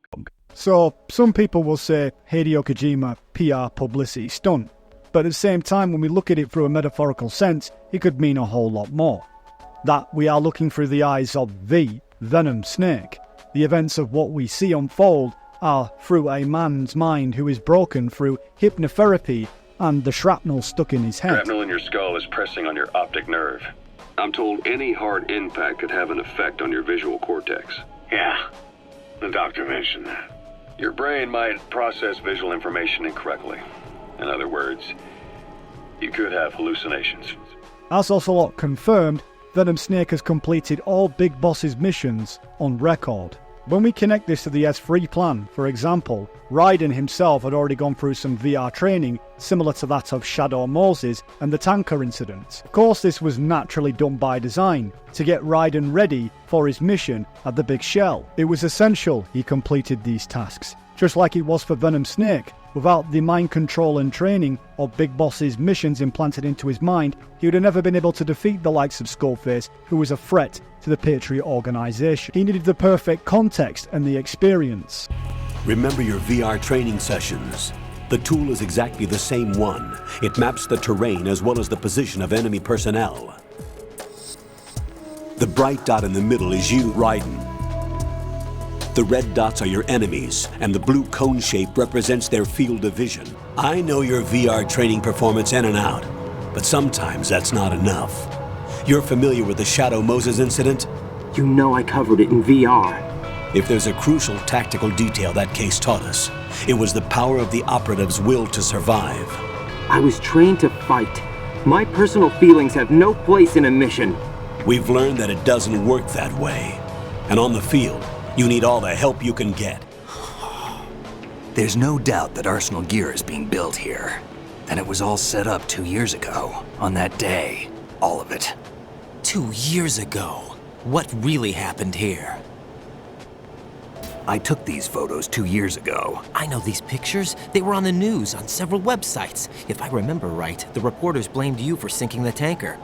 So, some people will say Hideo Kojima PR publicity stunt, but at the same time when we look at it through a metaphorical sense, it could mean a whole lot more. That we are looking through the eyes of V, Venom Snake. The events of what we see unfold are through a man's mind who is broken through hypnotherapy and the shrapnel stuck in his head. Shrapnel in your skull is pressing on your optic nerve. I'm told any hard impact could have an effect on your visual cortex. Yeah, the doctor mentioned that. Your brain might process visual information incorrectly. In other words, you could have hallucinations. As Ocelot confirmed, Venom Snake has completed all Big Boss's missions on record. When we connect this to the S3 plan, for example, Raiden himself had already gone through some VR training similar to that of Shadow Moses and the tanker incident. Of course, this was naturally done by design, to get Raiden ready for his mission at the Big Shell. It was essential he completed these tasks, just like it was for Venom Snake. Without the mind control and training of Big Boss's missions implanted into his mind, he would have never been able to defeat the likes of Skullface, who was a threat to the Patriot organization. He needed the perfect context and the experience. Remember your VR training sessions. The tool is exactly the same one. It maps the terrain as well as the position of enemy personnel. The bright dot in the middle is you, Raiden. The red dots are your enemies, and the blue cone shape represents their field of vision. I know your VR training performance in and out, but sometimes that's not enough. You're familiar with the Shadow Moses incident? You know I covered it in VR. If there's a crucial tactical detail that case taught us, it was the power of the operative's will to survive. I was trained to fight. My personal feelings have no place in a mission. We've learned that it doesn't work that way. And on the field, you need all the help you can get. There's no doubt that Arsenal gear is being built here. And it was all set up 2 years ago, on that day. All of it. 2 years ago? What really happened here? I took these photos 2 years ago. I know these pictures. They were on the news, on several websites. If I remember right, the reporters blamed you for sinking the tanker.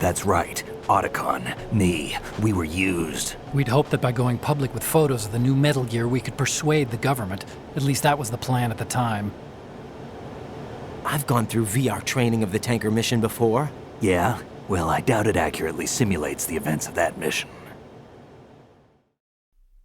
That's right. Otacon, me, we were used. We'd hoped that by going public with photos of the new Metal Gear, we could persuade the government. At least that was the plan at the time. I've gone through VR training of the tanker mission before. Yeah? Well, I doubt it accurately simulates the events of that mission.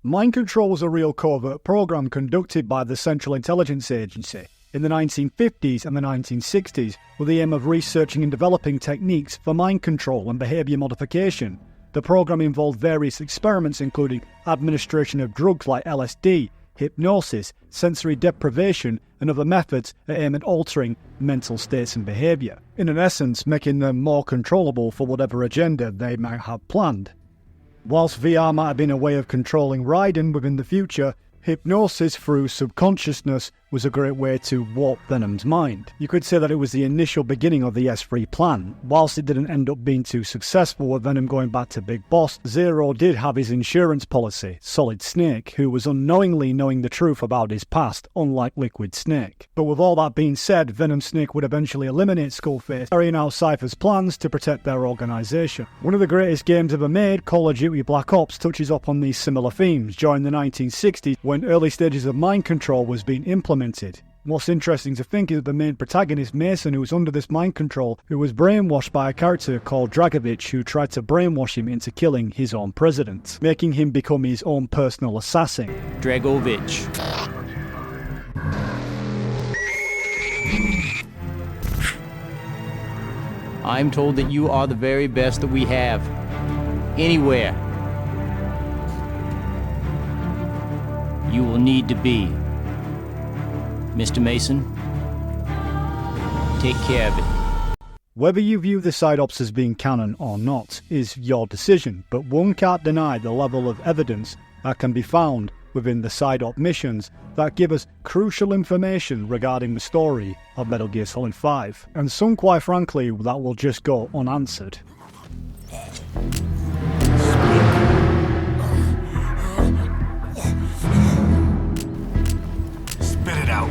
Mind control was a real covert program conducted by the Central Intelligence Agency in the 1950s and the 1960s with the aim of researching and developing techniques for mind control and behaviour modification. The program involved various experiments including administration of drugs like LSD, hypnosis, sensory deprivation and other methods that aim at altering mental states and behaviour. In essence, making them more controllable for whatever agenda they might have planned. Whilst VR might have been a way of controlling Raiden within the future, hypnosis through subconsciousness was a great way to warp Venom's mind. You could say that it was the initial beginning of the S3 Plan. Whilst it didn't end up being too successful with Venom going back to Big Boss, Zero did have his insurance policy, Solid Snake, who was unknowingly knowing the truth about his past, unlike Liquid Snake. But with all that being said, Venom Snake would eventually eliminate Skullface, carrying out Cypher's plans to protect their organisation. One of the greatest games ever made, Call of Duty Black Ops, touches up on these similar themes during the 1960s when early stages of mind control was being implemented. What's interesting to think is that the main protagonist, Mason, who was under this mind control, who was brainwashed by a character called Dragovich who tried to brainwash him into killing his own president, making him become his own personal assassin. Dragovich. I'm told that you are the very best that we have. Anywhere. You will need to be. Mr. Mason, take care of it. Whether you view the side ops as being canon or not is your decision, but one can't deny the level of evidence that can be found within the side op missions that give us crucial information regarding the story of Metal Gear Solid 5, and some quite frankly that will just go unanswered. Spit it out.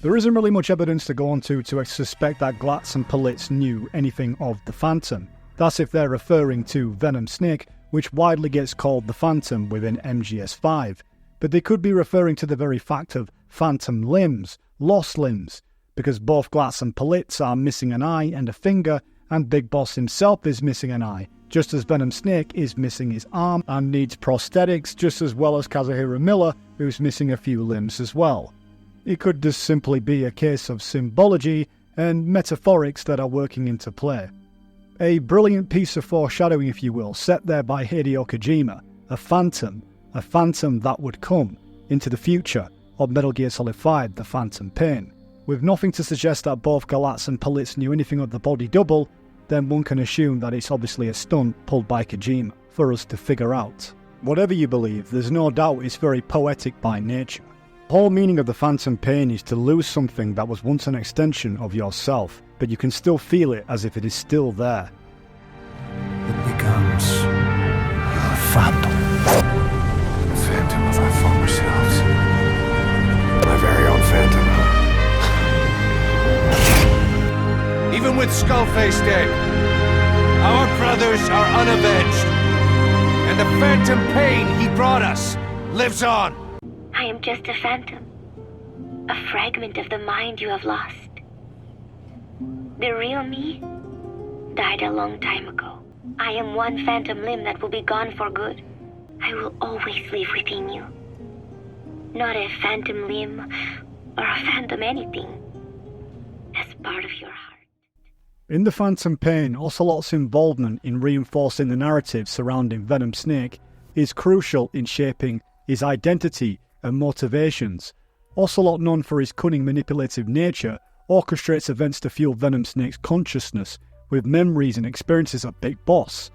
There isn't really much evidence to go on to suspect that Glatz and Politz knew anything of the Phantom. That's if they're referring to Venom Snake, which widely gets called the Phantom within MGS5. But they could be referring to the very fact of phantom limbs, lost limbs, because both Glatz and Politz are missing an eye and a finger, and Big Boss himself is missing an eye, just as Venom Snake is missing his arm and needs prosthetics, just as well as Kazuhiro Miller, who's missing a few limbs as well. It could just simply be a case of symbology and metaphorics that are working into play. A brilliant piece of foreshadowing, if you will, set there by Hideo Kojima, a phantom that would come into the future of Metal Gear Solid 5, The Phantom Pain. With nothing to suggest that both Galatz and Politz knew anything of the body double, then one can assume that it's obviously a stunt pulled by Kojima for us to figure out. Whatever you believe, there's no doubt it's very poetic by nature. The whole meaning of the Phantom Pain is to lose something that was once an extension of yourself, but you can still feel it as if it is still there. It becomes your phantom. The phantom of our former selves. My very own phantom. Even with Skullface dead, our brothers are unavenged. And the phantom pain he brought us lives on. I am just a phantom. A fragment of the mind you have lost. The real me died a long time ago. I am one phantom limb that will be gone for good. I will always live within you. Not a phantom limb or a phantom anything. As part of your heart. In The Phantom Pain, Ocelot's involvement in reinforcing the narrative surrounding Venom Snake is crucial in shaping his identity and motivations. Ocelot, known for his cunning manipulative nature, orchestrates events to fuel Venom Snake's consciousness, with memories and experiences of Big Boss.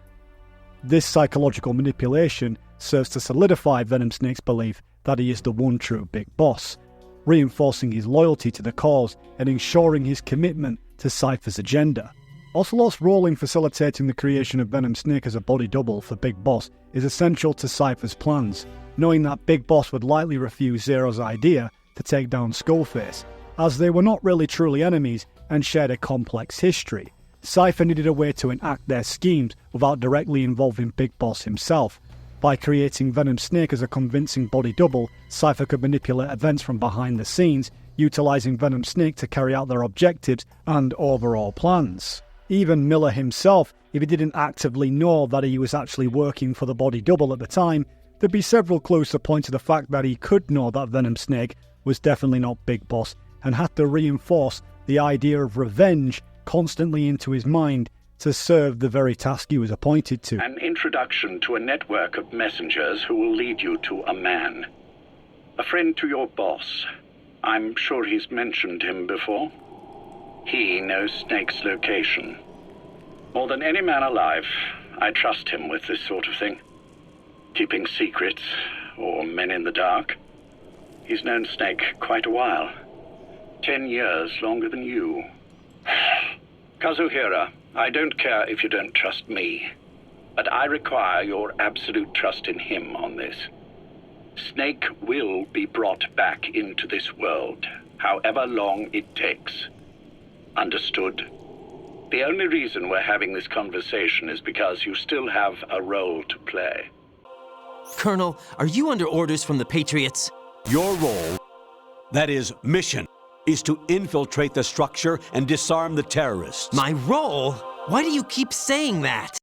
This psychological manipulation serves to solidify Venom Snake's belief that he is the one true Big Boss, reinforcing his loyalty to the cause and ensuring his commitment to Cypher's agenda. Ocelot's role in facilitating the creation of Venom Snake as a body double for Big Boss is essential to Cypher's plans, knowing that Big Boss would likely refuse Zero's idea to take down Skullface, as they were not really truly enemies and shared a complex history. Cypher needed a way to enact their schemes without directly involving Big Boss himself. By creating Venom Snake as a convincing body double, Cypher could manipulate events from behind the scenes, utilising Venom Snake to carry out their objectives and overall plans. Even Miller himself, if he didn't actively know that he was actually working for the body double at the time, there'd be several clues to point to the fact that he could know that Venom Snake was definitely not Big Boss and had to reinforce the idea of revenge constantly into his mind to serve the very task he was appointed to. An introduction to a network of messengers who will lead you to a man. A friend to your boss. I'm sure he's mentioned him before. He knows Snake's location. More than any man alive, I trust him with this sort of thing. Keeping secrets, or men in the dark. He's known Snake quite a while. 10 years longer than you. Kazuhira, I don't care if you don't trust me, but I require your absolute trust in him on this. Snake will be brought back into this world, however long it takes. Understood? The only reason we're having this conversation is because you still have a role to play. Colonel, are you under orders from the Patriots? Your role, that is, mission, is to infiltrate the structure and disarm the terrorists. My role? Why do you keep saying that?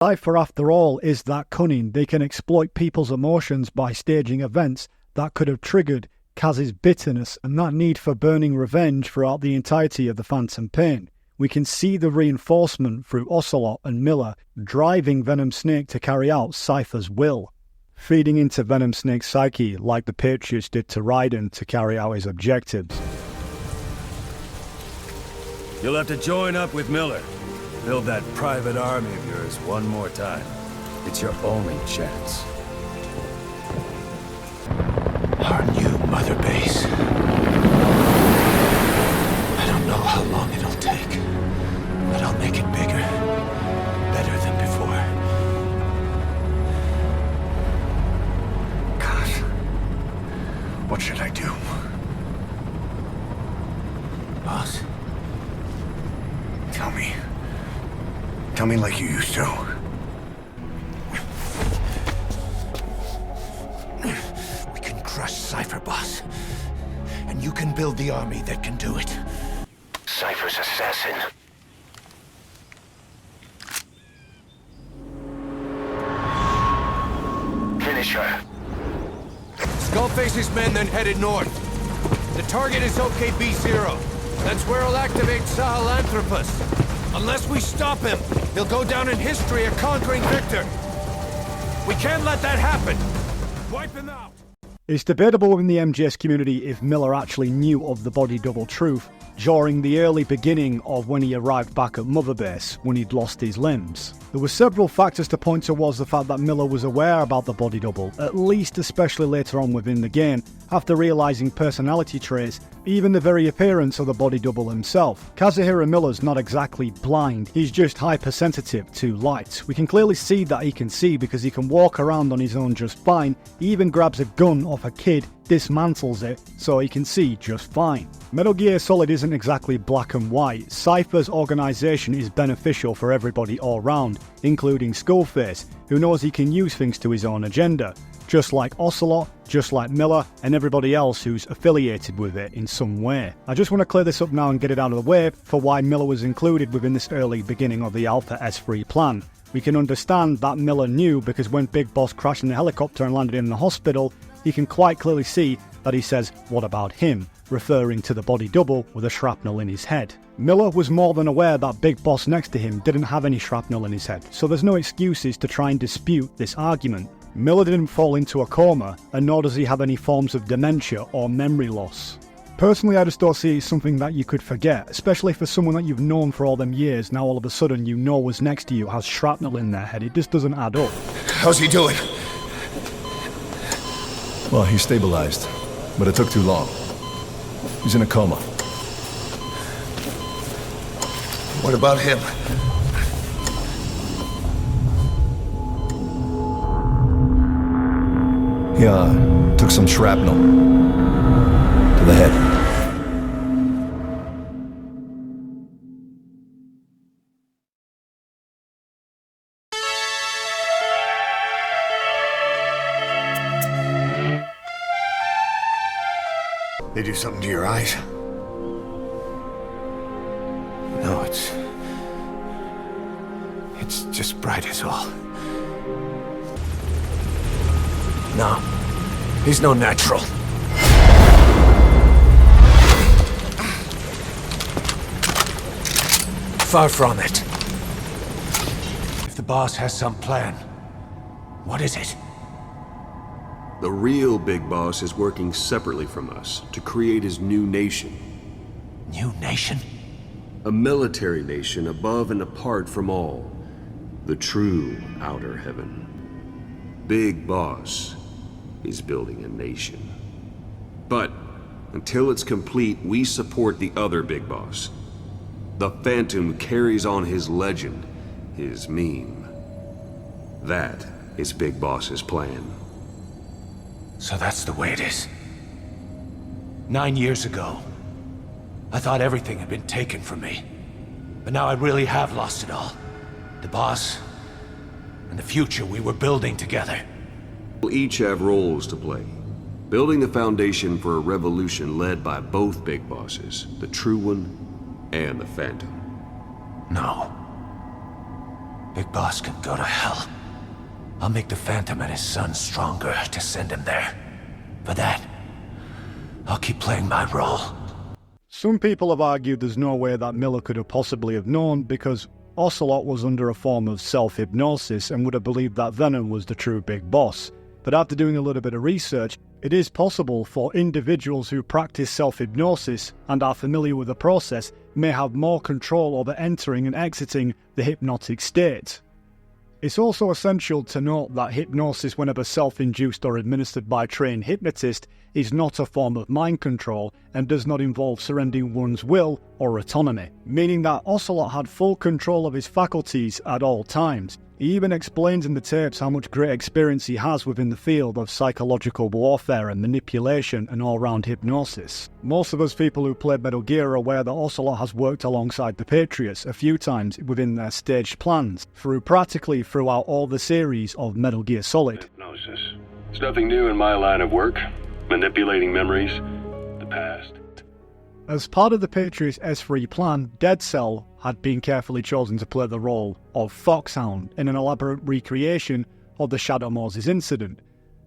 Cypher, after all, is that cunning. They can exploit people's emotions by staging events that could have triggered Kaz's bitterness and that need for burning revenge throughout the entirety of the Phantom Pain. We can see the reinforcement through Ocelot and Miller driving Venom Snake to carry out Cypher's will, feeding into Venom Snake's psyche like the Patriots did to Raiden to carry out his objectives. You'll have to join up with Miller. Build that private army of yours one more time. It's your only chance. Our new mother base. I don't know how long it'll take, but I'll make it bigger, better than before. God, what should I do? Boss? Tell me. Tell me like you used to. We can crush Cypher, boss. And you can build the army that can do it. Cypher's assassin. Finish her. Skullface's men then headed north. The target is OKB-0. That's where he'll activate Sahelanthropus. Unless we stop him, he'll go down in history a conquering victor. We can't let that happen. Wipe him out. It's debatable within the MGS community if Miller actually knew of the body double truth during the early beginning of when he arrived back at Mother Base when he'd lost his limbs. There were several factors to point towards the fact that Miller was aware about the body double, at least especially later on within the game, after realising personality traits, even the very appearance of the body double himself. Kazuhira Miller's not exactly blind, he's just hypersensitive to light. We can clearly see that he can see because he can walk around on his own just fine. He even grabs a gun off a kid, dismantles it, so he can see just fine. Metal Gear Solid isn't exactly black and white. Cypher's organisation is beneficial for everybody all round, including Skullface, who knows he can use things to his own agenda, just like Ocelot, just like Miller, and everybody else who's affiliated with it in some way. I just want to clear this up now and get it out of the way for why Miller was included within this early beginning of the Alpha S3 plan. We can understand that Miller knew because when Big Boss crashed in the helicopter and landed in the hospital, he can quite clearly see that he says, "What about him?" referring to the body double with a shrapnel in his head. Miller was more than aware that Big Boss next to him didn't have any shrapnel in his head, so there's no excuses to try and dispute this argument. Miller didn't fall into a coma, and nor does he have any forms of dementia or memory loss. Personally, I just don't see it as something that you could forget, especially for someone that you've known for all them years. Now all of a sudden you know was next to you has shrapnel in their head. It just doesn't add up. How's he doing? Well, he stabilized, but it took too long. He's in a coma. What about him? He took some shrapnel to the head. They do something to your eyes? No, it's just bright as all. No, he's no natural. Far from it. If the boss has some plan, what is it? The real big boss is working separately from us to create his new nation. New nation? A military nation above and apart from all. The true outer heaven. Big Boss is building a nation. But until it's complete, we support the other Big Boss. The Phantom carries on his legend, his meme. That is Big Boss's plan. So that's the way it is. 9 years ago, I thought everything had been taken from me. But now I really have lost it all. The boss, and the future we were building together. We'll each have roles to play. Building the foundation for a revolution led by both Big Bosses, the True One and the Phantom. No. Big Boss can go to hell. I'll make the Phantom and his son stronger to send him there. For that, I'll keep playing my role. Some people have argued there's no way that Miller could have possibly have known because Ocelot was under a form of self-hypnosis and would have believed that Venom was the true Big Boss. But after doing a little bit of research, it is possible for individuals who practice self-hypnosis and are familiar with the process may have more control over entering and exiting the hypnotic state. It's also essential to note that hypnosis, whenever self-induced or administered by a trained hypnotist, is not a form of mind control and does not involve surrendering one's will or autonomy, meaning that Ocelot had full control of his faculties at all times. He even explains in the tapes how much great experience he has within the field of psychological warfare and manipulation and all-round hypnosis. Most of us people who played Metal Gear are aware that Ocelot has worked alongside the Patriots a few times within their staged plans, practically throughout all the series of Metal Gear Solid. Hypnosis. It's nothing new in my line of work. Manipulating memories, the past. As part of the Patriot's S3 Plan, Dead Cell had been carefully chosen to play the role of Foxhound in an elaborate recreation of the Shadow Moses incident.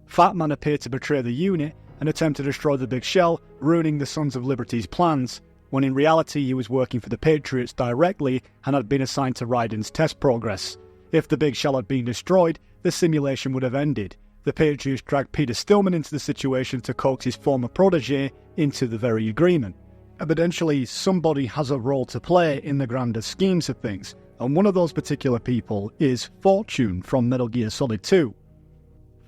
Fat Man appeared to betray the unit and attempt to destroy the Big Shell, ruining the Sons of Liberty's plans, when in reality he was working for the Patriots directly and had been assigned to Raiden's test progress. If the Big Shell had been destroyed, the simulation would have ended. The Patriots dragged Peter Stillman into the situation to coax his former protege into the very agreement. Evidently, somebody has a role to play in the grander schemes of things, and one of those particular people is Fortune from Metal Gear Solid 2.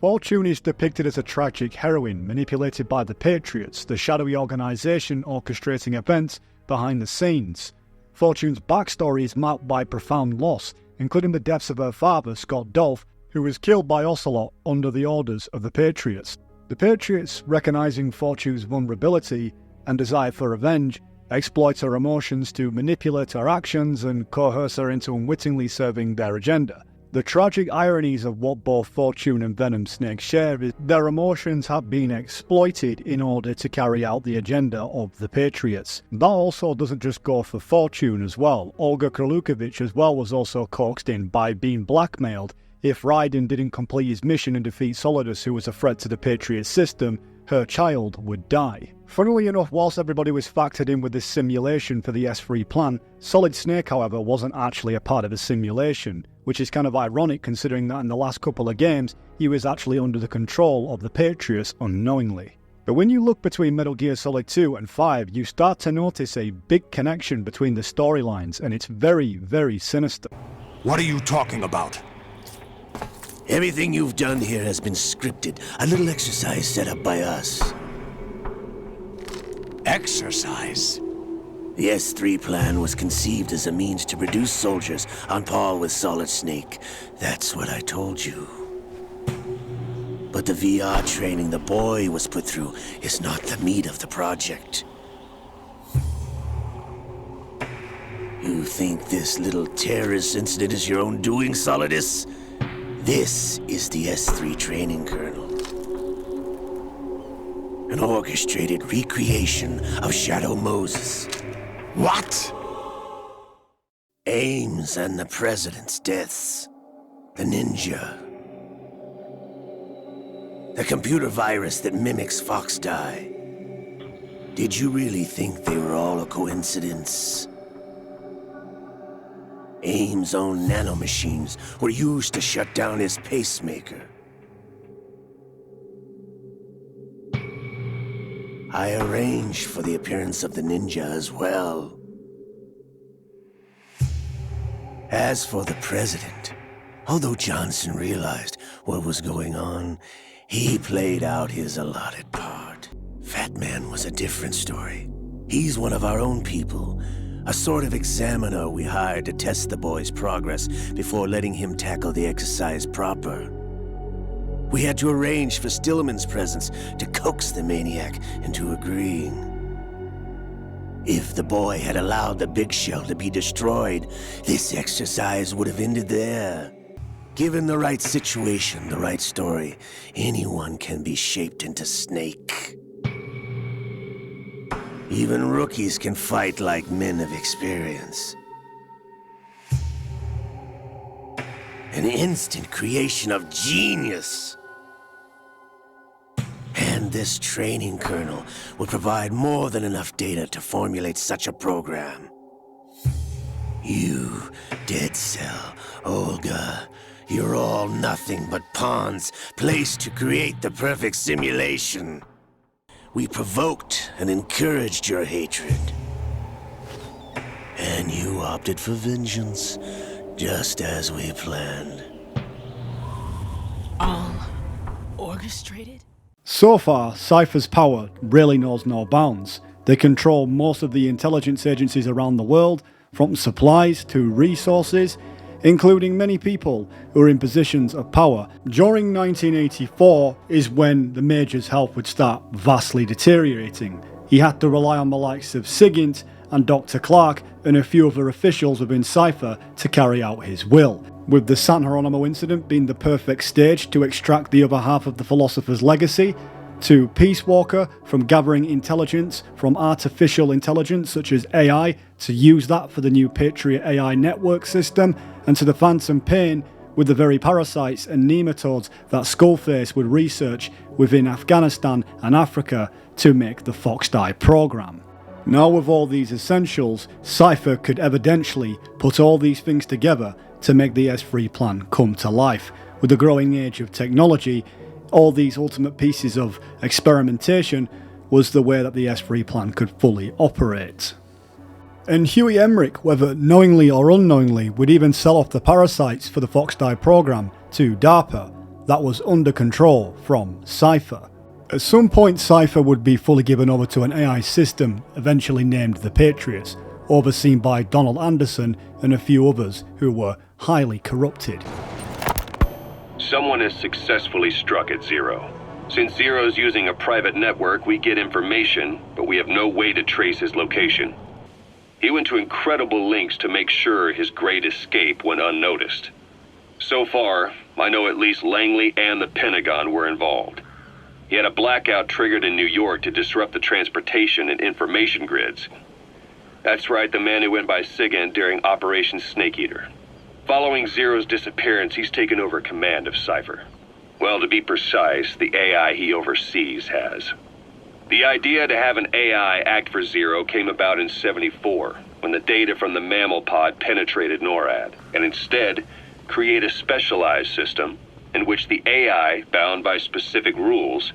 Fortune is depicted as a tragic heroine manipulated by the Patriots, the shadowy organisation orchestrating events behind the scenes. Fortune's backstory is marked by profound loss, including the deaths of her father, Scott Dolph, who was killed by Ocelot under the orders of the Patriots. The Patriots, recognising Fortune's vulnerability and desire for revenge, exploit her emotions to manipulate her actions and coerce her into unwittingly serving their agenda. The tragic ironies of what both Fortune and Venom Snake share is their emotions have been exploited in order to carry out the agenda of the Patriots. That also doesn't just go for Fortune as well. Olga Krulukovich as well was also coaxed in by being blackmailed. If Raiden didn't complete his mission and defeat Solidus, who was a threat to the Patriot system, her child would die. Funnily enough, whilst everybody was factored in with this simulation for the S3 plan, Solid Snake, however, wasn't actually a part of the simulation, which is kind of ironic considering that in the last couple of games, he was actually under the control of the Patriots unknowingly. But when you look between Metal Gear Solid 2 and 5, you start to notice a big connection between the storylines, and it's very, very sinister. What are you talking about? Everything you've done here has been scripted. A little exercise set up by us. Exercise? The S3 plan was conceived as a means to produce soldiers on par with Solid Snake. That's what I told you. But the VR training the boy was put through is not the meat of the project. You think this little terrorist incident is your own doing, Solidus? This is the S3 training kernel. An orchestrated recreation of Shadow Moses. What? Ames and the President's deaths. The ninja. The computer virus that mimics FoxDie. Did you really think they were all a coincidence? Ames' own nanomachines were used to shut down his pacemaker. I arranged for the appearance of the ninja as well. As for the president, although Johnson realized what was going on, he played out his allotted part. Fat Man was a different story. He's one of our own people, a sort of examiner we hired to test the boy's progress before letting him tackle the exercise proper. We had to arrange for Stillman's presence to coax the maniac into agreeing. If the boy had allowed the big shell to be destroyed, this exercise would have ended there. Given the right situation, the right story, anyone can be shaped into Snake. Even rookies can fight like men of experience. An instant creation of genius. And this training kernel would provide more than enough data to formulate such a program. You, Dead Cell, Olga, you're all nothing but pawns placed to create the perfect simulation. We provoked and encouraged your hatred. And you opted for vengeance, just as we planned. All orchestrated? So far, Cipher's power really knows no bounds. They control most of the intelligence agencies around the world, from supplies to resources, including many people who are in positions of power. During 1984 is when the Major's health would start vastly deteriorating. He had to rely on the likes of Sigint and Dr. Clark and a few other officials within Cipher to carry out his will, with the San Geronimo incident being the perfect stage to extract the other half of the philosopher's legacy, to Peace Walker from gathering intelligence from artificial intelligence such as AI to use that for the new Patriot AI network system, and to the Phantom Pain with the very parasites and nematodes that Skullface would research within Afghanistan and Africa to make the FoxDie program. Now with all these essentials, Cipher could evidently put all these things together to make the S3 plan come to life. With the growing age of technology, all these ultimate pieces of experimentation was the way that the S3 plan could fully operate. And Huey Emmerich, whether knowingly or unknowingly, would even sell off the parasites for the FoxDie program to DARPA that was under control from Cipher. At some point, Cipher would be fully given over to an AI system eventually named the Patriots, overseen by Donald Anderson and a few others who were highly corrupted. Someone has successfully struck at Zero. Since Zero's using a private network, we get information, but we have no way to trace his location. He went to incredible lengths to make sure his great escape went unnoticed. So far, I know at least Langley and the Pentagon were involved. He had a blackout triggered in New York to disrupt the transportation and information grids. That's right, the man who went by saga-and during Operation Snake Eater. Following Zero's disappearance, he's taken over command of Cipher. Well, to be precise, the AI he oversees has. The idea to have an AI act for Zero came about in '74, when the data from the mammal pod penetrated NORAD, and instead create a specialized system in which the AI, bound by specific rules,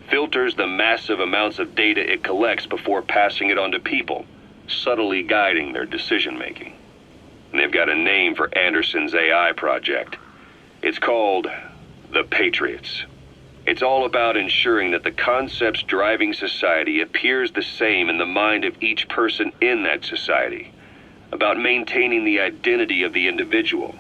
filters the massive amounts of data it collects before passing it on to people, subtly guiding their decision-making. And they've got a name for Anderson's AI project. It's called the Patriots. It's all about ensuring that the concepts driving society appears the same in the mind of each person in that society, about maintaining the identity of the individual,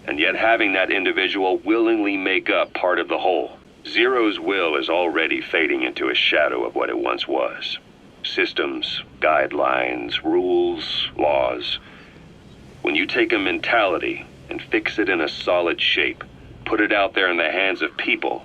and yet having that individual willingly make up part of the whole. Zero's will is already fading into a shadow of what it once was. Systems, guidelines, rules, laws. When you take a mentality and fix it in a solid shape, put it out there in the hands of people,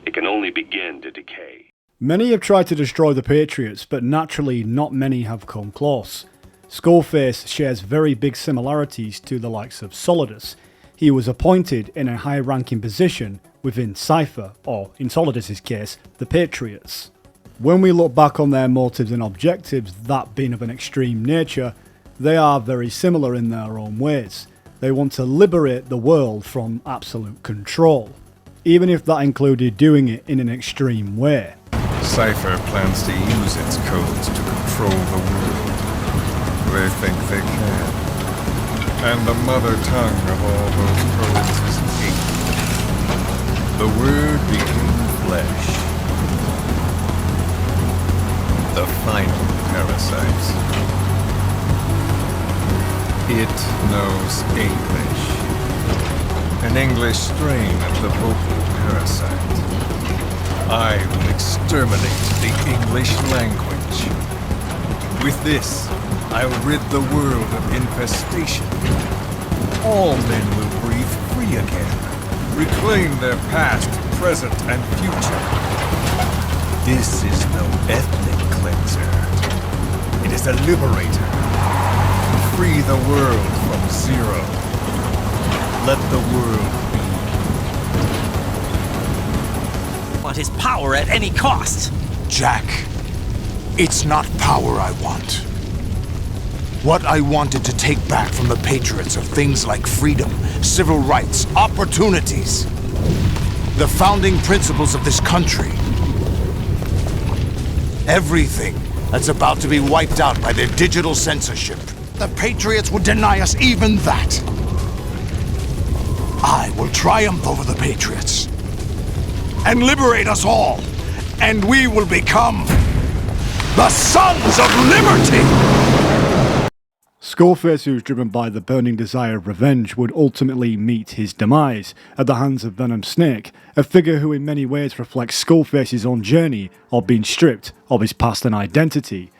it can only begin to decay. Many have tried to destroy the Patriots, but naturally not many have come close. Skullface shares very big similarities to the likes of Solidus. He was appointed in a high-ranking position within Cipher, or in Solidus' case, the Patriots. When we look back on their motives and objectives, that being of an extreme nature, they are very similar in their own ways. They want to liberate the world from absolute control, even if that included doing it in an extreme way. Cipher plans to use its codes to control the world. They think they can. And the mother tongue of all those codes is hate. The word became flesh. The final parasites. It knows English. An English strain of the vocal parasite. I will exterminate the English language. With this, I'll rid the world of infestation. All men will breathe free again, reclaim their past, present, and future. This is no ethnic cleanser. It is a liberator. Free the world from zero. Let the world be. Want his power at any cost. Jack, it's not power I want. What I wanted to take back from the Patriots are things like freedom, civil rights, opportunities. The founding principles of this country. Everything that's about to be wiped out by their digital censorship. The Patriots would deny us even that. I will triumph over the Patriots and liberate us all, and we will become the Sons of Liberty! Skullface, who was driven by the burning desire of revenge, would ultimately meet his demise at the hands of Venom Snake, a figure who in many ways reflects Skullface's own journey of being stripped of his past and identity.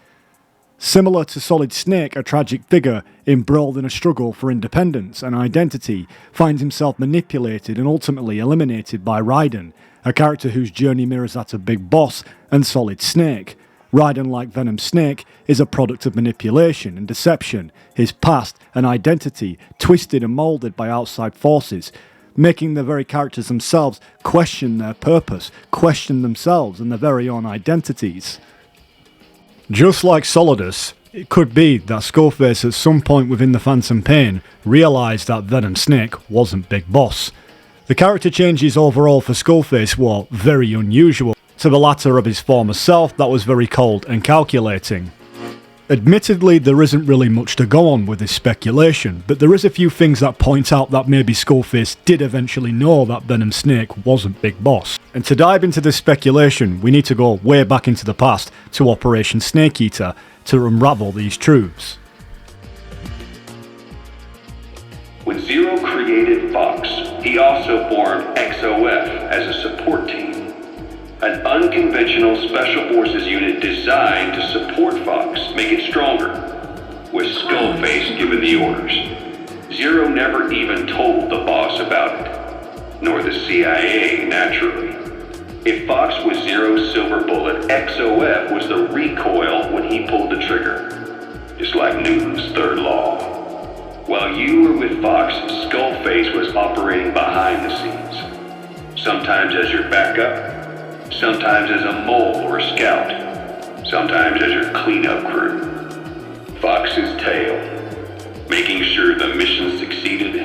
Similar to Solid Snake, a tragic figure embroiled in a struggle for independence and identity, finds himself manipulated and ultimately eliminated by Raiden, a character whose journey mirrors that of Big Boss and Solid Snake. Raiden, like Venom Snake, is a product of manipulation and deception, his past and identity twisted and moulded by outside forces, making the very characters themselves question their purpose, question themselves and their very own identities. Just like Solidus, it could be that Skullface at some point within the Phantom Pain realised that Venom Snake wasn't Big Boss. The character changes overall for Skullface were very unusual, to the latter of his former self that was very cold and calculating. Admittedly, there isn't really much to go on with this speculation, but there is a few things that point out that maybe Skullface did eventually know that Venom Snake wasn't Big Boss. And to dive into this speculation, we need to go way back into the past to Operation Snake Eater to unravel these truths. When Zero created Fox, he also formed XOF as a support team. An unconventional special forces unit designed to support Fox, make it stronger, with Skullface giving the orders. Zero never even told the boss about it, nor the CIA, naturally. If Fox was Zero's silver bullet, XOF was the recoil when he pulled the trigger, just like Newton's third law. While you were with Fox, Skullface was operating behind the scenes, sometimes as your backup, sometimes as a mole or a scout, sometimes as your cleanup crew. Fox's tail, making sure the mission succeeded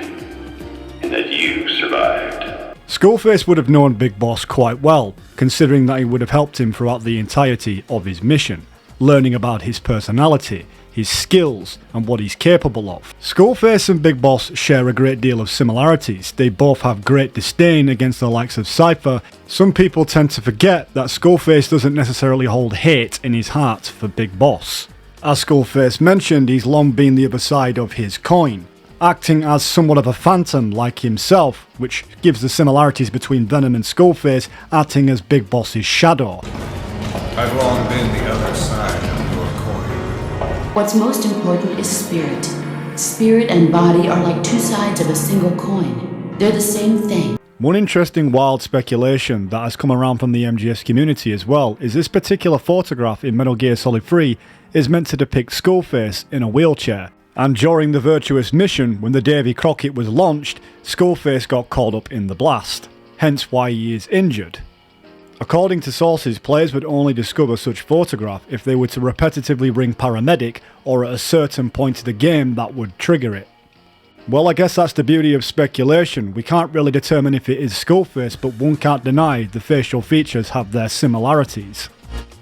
and that you survived. Skullface would have known Big Boss quite well, considering that he would have helped him throughout the entirety of his mission, learning about his personality, his skills, and what he's capable of. Skullface and Big Boss share a great deal of similarities. They both have great disdain against the likes of Cipher. Some people tend to forget that Skullface doesn't necessarily hold hate in his heart for Big Boss. As Skullface mentioned, he's long been the other side of his coin, acting as somewhat of a phantom like himself, which gives the similarities between Venom and Skullface, acting as Big Boss's shadow. I've long been the other side of your coin. What's most important is spirit. Spirit and body are like two sides of a single coin. They're the same thing. One interesting wild speculation that has come around from the MGS community as well is this particular photograph in Metal Gear Solid 3 is meant to depict Skullface in a wheelchair. And during the Virtuous mission, when the Davy Crockett was launched, Skullface got caught up in the blast, hence why he is injured. According to sources, players would only discover such photograph if they were to repetitively ring paramedic or at a certain point of the game that would trigger it. Well, I guess that's the beauty of speculation. We can't really determine if it is Skullface, but one can't deny the facial features have their similarities.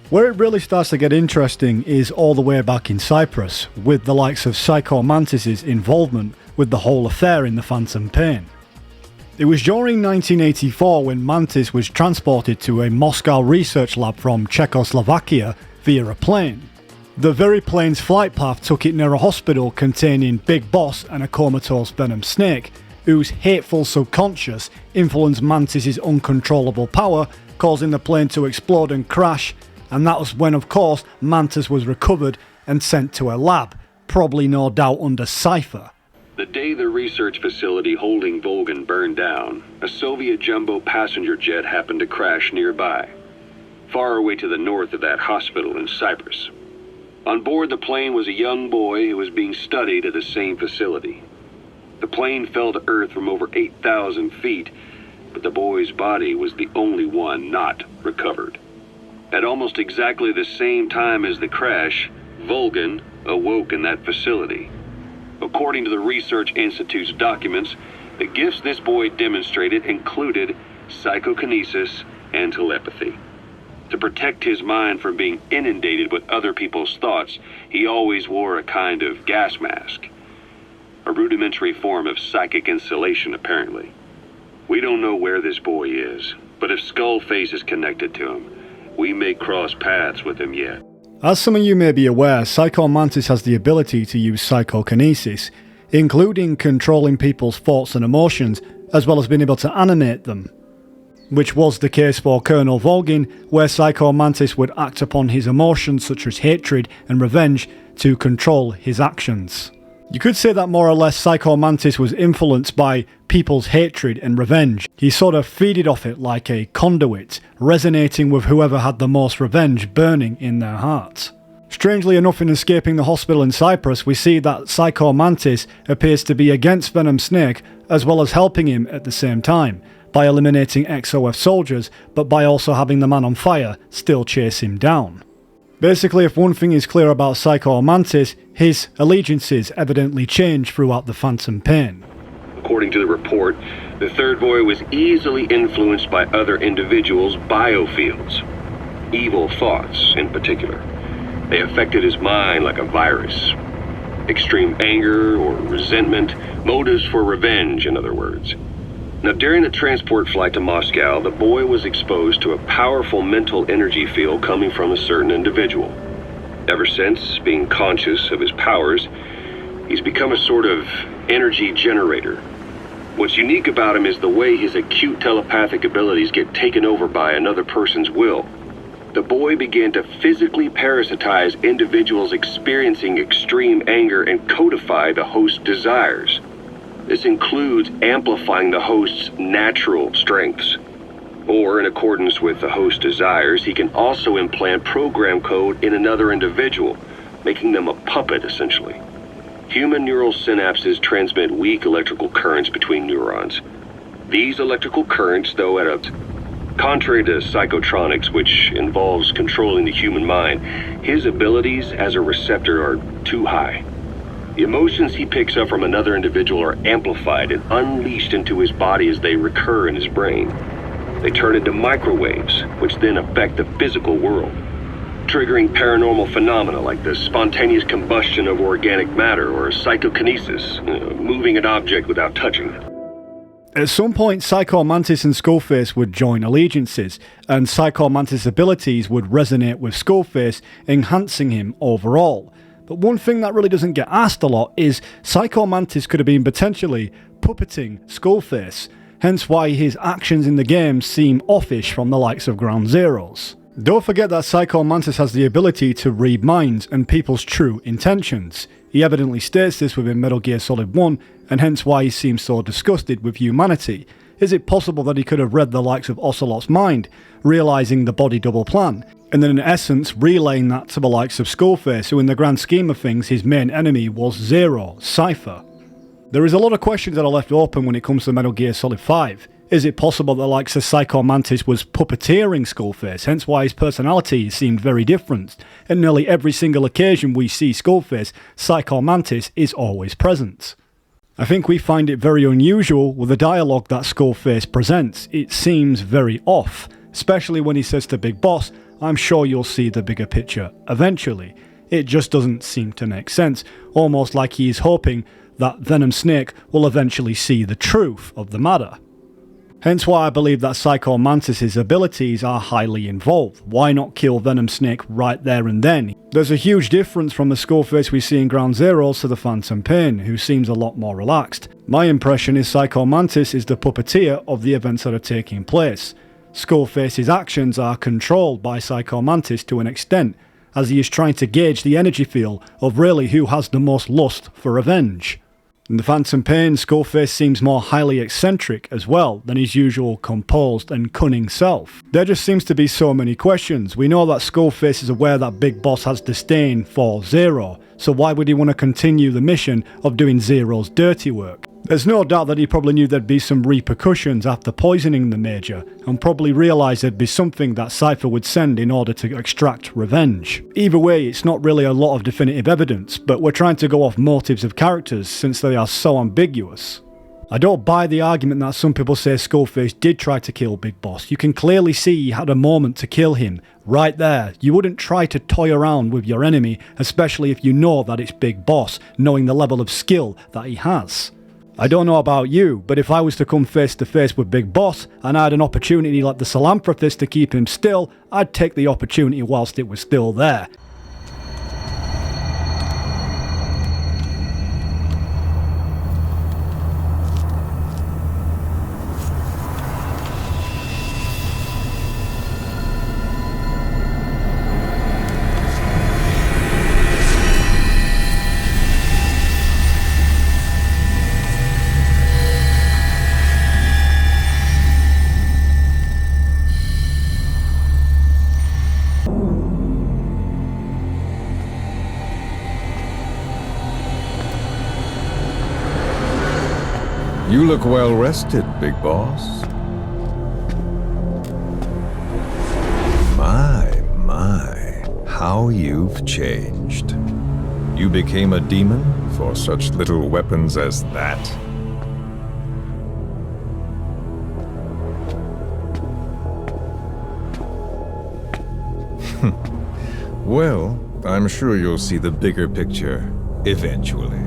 Where it really starts to get interesting is all the way back in Cyprus, with the likes of Psycho Mantis's involvement with the whole affair in the Phantom Pain. It was during 1984 when Mantis was transported to a Moscow research lab from Czechoslovakia via a plane. The very plane's flight path took it near a hospital containing Big Boss and a comatose Venom Snake, whose hateful subconscious influenced Mantis's uncontrollable power, causing the plane to explode and crash. And that was when, of course, Mantis was recovered and sent to a lab, probably no doubt under Cipher. The day the research facility holding Volgan burned down, a Soviet jumbo passenger jet happened to crash nearby, far away to the north of that hospital in Cyprus. On board the plane was a young boy who was being studied at the same facility. The plane fell to Earth from over 8,000 feet, but the boy's body was the only one not recovered. At almost exactly the same time as the crash, Volgan awoke in that facility. According to the Research Institute's documents, the gifts this boy demonstrated included psychokinesis and telepathy. To protect his mind from being inundated with other people's thoughts, he always wore a kind of gas mask. A rudimentary form of psychic insulation, apparently. We don't know where this boy is, but if Skullface is connected to him, we may cross paths with him yet. As some of you may be aware, Psycho Mantis has the ability to use psychokinesis, including controlling people's thoughts and emotions, as well as being able to animate them. Which was the case for Colonel Volgin, where Psycho Mantis would act upon his emotions such as hatred and revenge to control his actions. You could say that more or less Psycho Mantis was influenced by people's hatred and revenge. He sort of feeded off it like a conduit, resonating with whoever had the most revenge burning in their hearts. Strangely enough, in escaping the hospital in Cyprus, we see that Psycho Mantis appears to be against Venom Snake, as well as helping him at the same time, by eliminating XOF soldiers, but by also having the man on fire still chase him down. Basically, if one thing is clear about Psycho Mantis, his allegiances evidently change throughout the Phantom Pain. According to the report, the third boy was easily influenced by other individuals' biofields. Evil thoughts, in particular. They affected his mind like a virus. Extreme anger or resentment, motives for revenge, in other words. Now, during the transport flight to Moscow, the boy was exposed to a powerful mental energy field coming from a certain individual. Ever since, being conscious of his powers, he's become a sort of energy generator. What's unique about him is the way his acute telepathic abilities get taken over by another person's will. The boy began to physically parasitize individuals experiencing extreme anger and codify the host's desires. This includes amplifying the host's natural strengths. Or, in accordance with the host's desires, he can also implant program code in another individual, making them a puppet, essentially. Human neural synapses transmit weak electrical currents between neurons. These electrical currents, though, contrary to psychotronics, which involves controlling the human mind, his abilities as a receptor are too high. The emotions he picks up from another individual are amplified and unleashed into his body as they recur in his brain. They turn into microwaves, which then affect the physical world, triggering paranormal phenomena like the spontaneous combustion of organic matter or psychokinesis, moving an object without touching it. At some point, Psycho Mantis and Skullface would join allegiances, and Psycho Mantis' abilities would resonate with Skullface, enhancing him overall. But one thing that really doesn't get asked a lot is Psycho Mantis could have been potentially puppeting Skullface, hence why his actions in the game seem offish from the likes of Ground Zeroes. Don't forget that Psycho Mantis has the ability to read minds and people's true intentions. He evidently states this within Metal Gear Solid 1, and hence why he seems so disgusted with humanity. Is it possible that he could have read the likes of Ocelot's mind, realising the body double plan, and then in essence relaying that to the likes of Skullface, who in the grand scheme of things his main enemy was Zero, Cipher? There is a lot of questions that are left open when it comes to Metal Gear Solid 5. Is it possible that the likes of Psycho Mantis was puppeteering Skullface, hence why his personality seemed very different? In nearly every single occasion we see Skullface, Psycho Mantis is always present. I think we find it very unusual with the dialogue that Skullface presents. It seems very off, especially when he says to Big Boss, "I'm sure you'll see the bigger picture eventually." It just doesn't seem to make sense, almost like he is hoping that Venom Snake will eventually see the truth of the matter. Hence why I believe that Psycho Mantis' abilities are highly involved. Why not kill Venom Snake right there and then? There's a huge difference from the Skullface we see in Ground Zeroes to the Phantom Pain, who seems a lot more relaxed. My impression is Psycho Mantis is the puppeteer of the events that are taking place. Skullface's actions are controlled by Psycho Mantis to an extent, as he is trying to gauge the energy field of really who has the most lust for revenge. In the Phantom Pain, Skullface seems more highly eccentric as well than his usual composed and cunning self. There just seems to be so many questions. We know that Skullface is aware that Big Boss has disdain for Zero, so why would he want to continue the mission of doing Zero's dirty work? There's no doubt that he probably knew there'd be some repercussions after poisoning the Major, and probably realised there'd be something that Cipher would send in order to extract revenge. Either way, it's not really a lot of definitive evidence, but we're trying to go off motives of characters since they are so ambiguous. I don't buy the argument that some people say Skullface did try to kill Big Boss. You can clearly see he had a moment to kill him. Right there. You wouldn't try to toy around with your enemy, especially if you know that it's Big Boss, knowing the level of skill that he has. I don't know about you, but if I was to come face to face with Big Boss and I had an opportunity like the Philanthropist to keep him still, I'd take the opportunity whilst it was still there. You look well rested, Big Boss. My, how you've changed. You became a demon for such little weapons as that? Well, I'm sure you'll see the bigger picture eventually.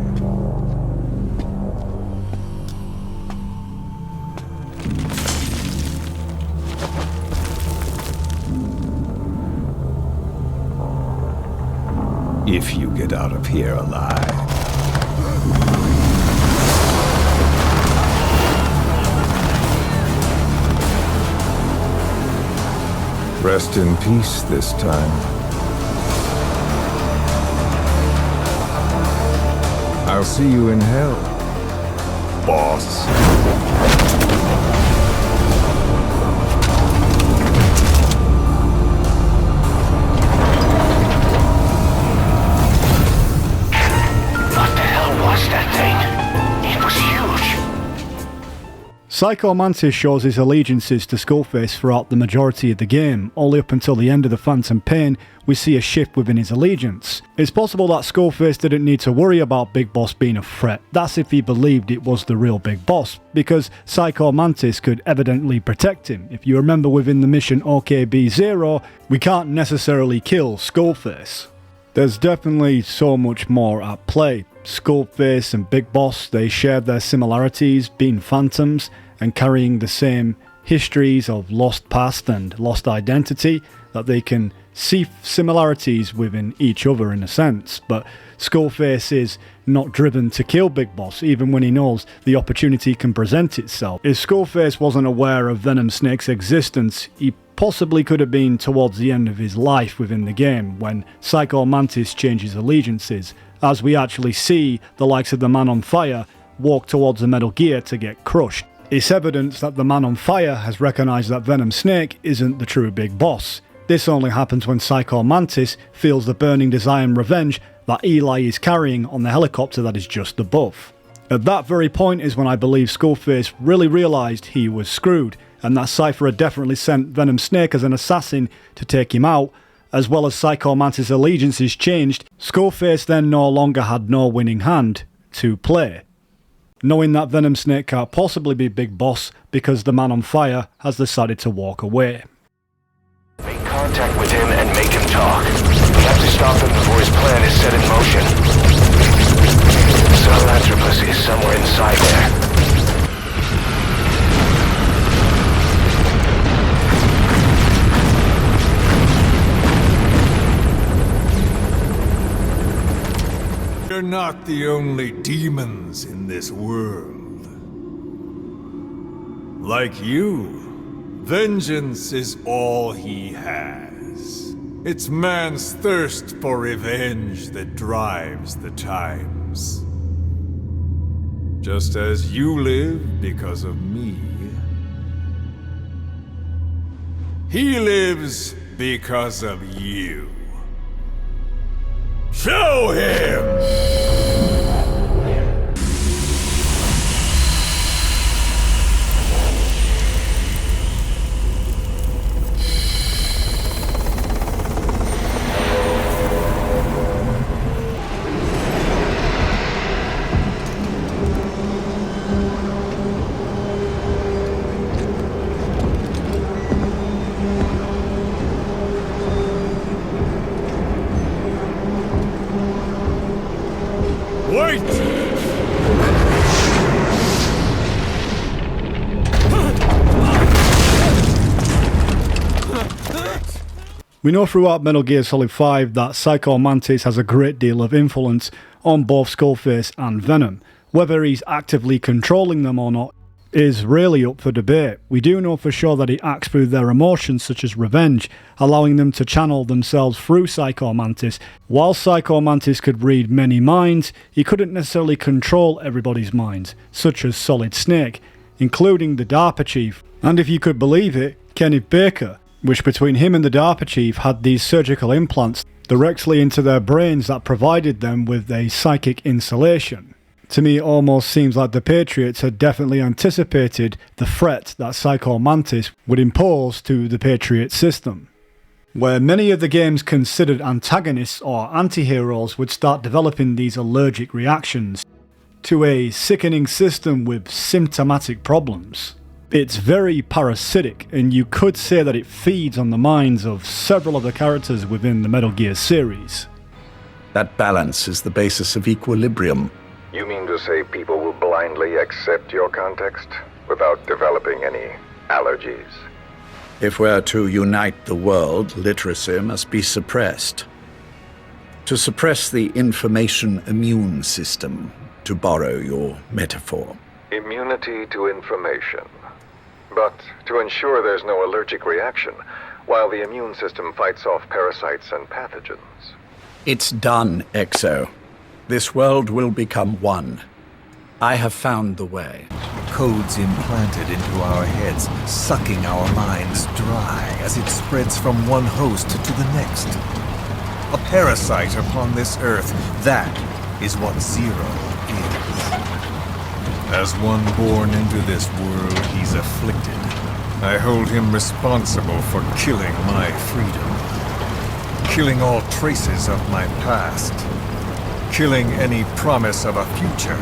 If you get out of here alive. Rest in peace this time. I'll see you in hell, boss. Psycho Mantis shows his allegiances to Skullface throughout the majority of the game. Only up until the end of the Phantom Pain, we see a shift within his allegiance. It's possible that Skullface didn't need to worry about Big Boss being a threat. That's if he believed it was the real Big Boss, because Psycho Mantis could evidently protect him. If you remember within the mission OKB-0, we can't necessarily kill Skullface. There's definitely so much more at play. Skullface and Big Boss, they shared their similarities, being phantoms and carrying the same histories of lost past and lost identity, that they can see similarities within each other in a sense. But Skullface is not driven to kill Big Boss, even when he knows the opportunity can present itself. If Skullface wasn't aware of Venom Snake's existence, he possibly could have been towards the end of his life within the game, when Psycho Mantis changes allegiances, as we actually see the likes of the Man on Fire walk towards the Metal Gear to get crushed. It's evidence that the Man on Fire has recognised that Venom Snake isn't the true Big Boss. This only happens when Psycho Mantis feels the burning desire and revenge that Eli is carrying on the helicopter that is just above. At that very point is when I believe Skullface really realised he was screwed, and that Cypher had definitely sent Venom Snake as an assassin to take him out. As well as Psycho Mantis' allegiances changed, Skullface then no longer had no winning hand to play. Knowing that Venom Snake can't possibly be Big Boss because the Man on Fire has decided to walk away. Make contact with him and make him talk. We have to stop him before his plan is set in motion. Sahelanthropus is somewhere inside there. You're not the only demons in this world. Like you, vengeance is all he has. It's man's thirst for revenge that drives the times. Just as you live because of me, he lives because of you. Show him! We know throughout Metal Gear Solid 5 that Psycho Mantis has a great deal of influence on both Skullface and Venom. Whether he's actively controlling them or not is really up for debate. We do know for sure that he acts through their emotions such as revenge, allowing them to channel themselves through Psycho Mantis. While Psycho Mantis could read many minds, he couldn't necessarily control everybody's minds, such as Solid Snake, including the DARPA chief, and if you could believe it, Kenneth Baker, which between him and the DARPA chief had these surgical implants directly into their brains that provided them with a psychic insulation. To me, it almost seems like the Patriots had definitely anticipated the threat that Psycho Mantis would impose to the Patriot system, where many of the game's considered antagonists or anti-heroes would start developing these allergic reactions to a sickening system with symptomatic problems. It's very parasitic, and you could say that it feeds on the minds of several of the characters within the Metal Gear series. That balance is the basis of equilibrium. You mean to say people will blindly accept your context without developing any allergies? If we're to unite the world, literacy must be suppressed. To suppress the information immune system, to borrow your metaphor. Immunity to information. But to ensure there's no allergic reaction, while the immune system fights off parasites and pathogens. It's done, Exo. This world will become one. I have found the way. Codes implanted into our heads, sucking our minds dry as it spreads from one host to the next. A parasite upon this earth, that is what Zero is. As one born into this world, he's afflicted. I hold him responsible for killing my freedom. Killing all traces of my past. Killing any promise of a future.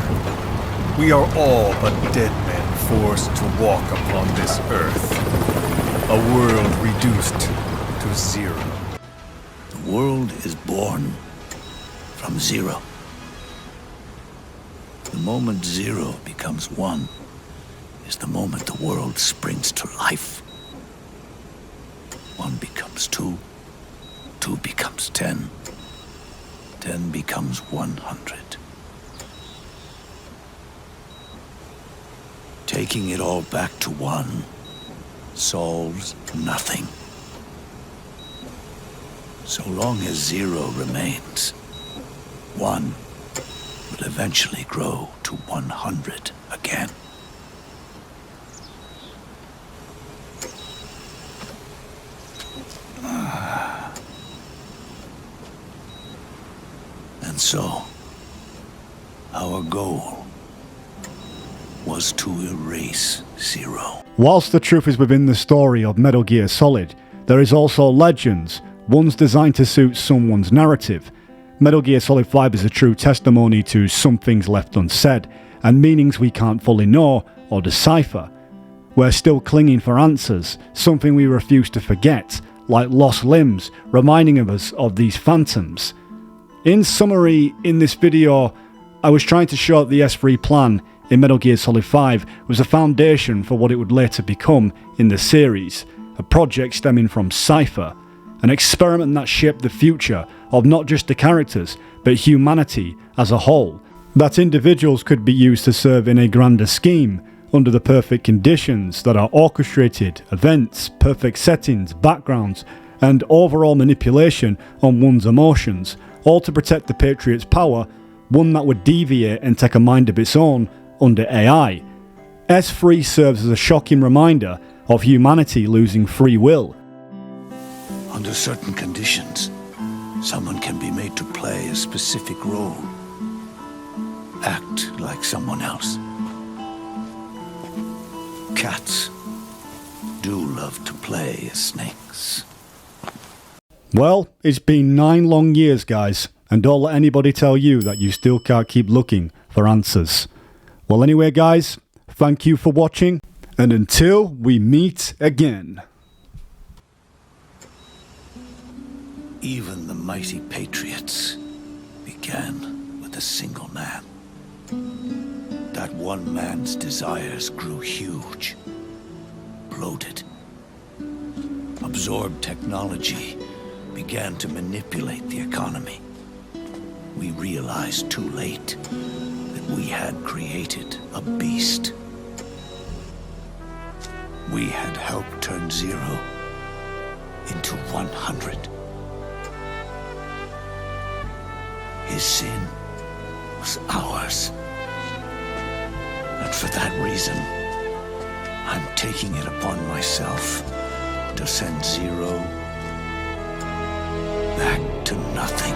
We are all but dead men forced to walk upon this earth. A world reduced to zero. The world is born from zero. The moment zero becomes one is the moment the world springs to life. 1 becomes 2, 2 becomes 10, 10 becomes 100. Taking it all back to 1 solves nothing. So long as 0 remains, 1 will eventually grow to 100 again. And so, our goal was to erase 0. Whilst the truth is within the story of Metal Gear Solid, there is also legends, ones designed to suit someone's narrative. Metal Gear Solid 5 is a true testimony to some things left unsaid, and meanings we can't fully know or decipher. We're still clinging for answers, something we refuse to forget, like lost limbs, reminding us of these phantoms. In summary, in this video, I was trying to show that the S3 plan in Metal Gear Solid 5 was a foundation for what it would later become in the series, a project stemming from Cipher, an experiment that shaped the future of not just the characters, but humanity as a whole, that individuals could be used to serve in a grander scheme, under the perfect conditions that are orchestrated, events, perfect settings, backgrounds, and overall manipulation on one's emotions, all to protect the Patriot's power, one that would deviate and take a mind of its own under AI. S3 serves as a shocking reminder of humanity losing free will. Under certain conditions, someone can be made to play a specific role. Act like someone else. Cats do love to play as snakes. Well, it's been 9 long years, guys, and don't let anybody tell you that you still can't keep looking for answers. Well, anyway, guys, thank you for watching, and until we meet again. Even the mighty Patriots began with a single man. That one man's desires grew huge, bloated, absorbed technology, began to manipulate the economy. We realized too late that we had created a beast. We had helped turn 0 into 100. His sin was ours. And for that reason, I'm taking it upon myself to send 0 back to nothing.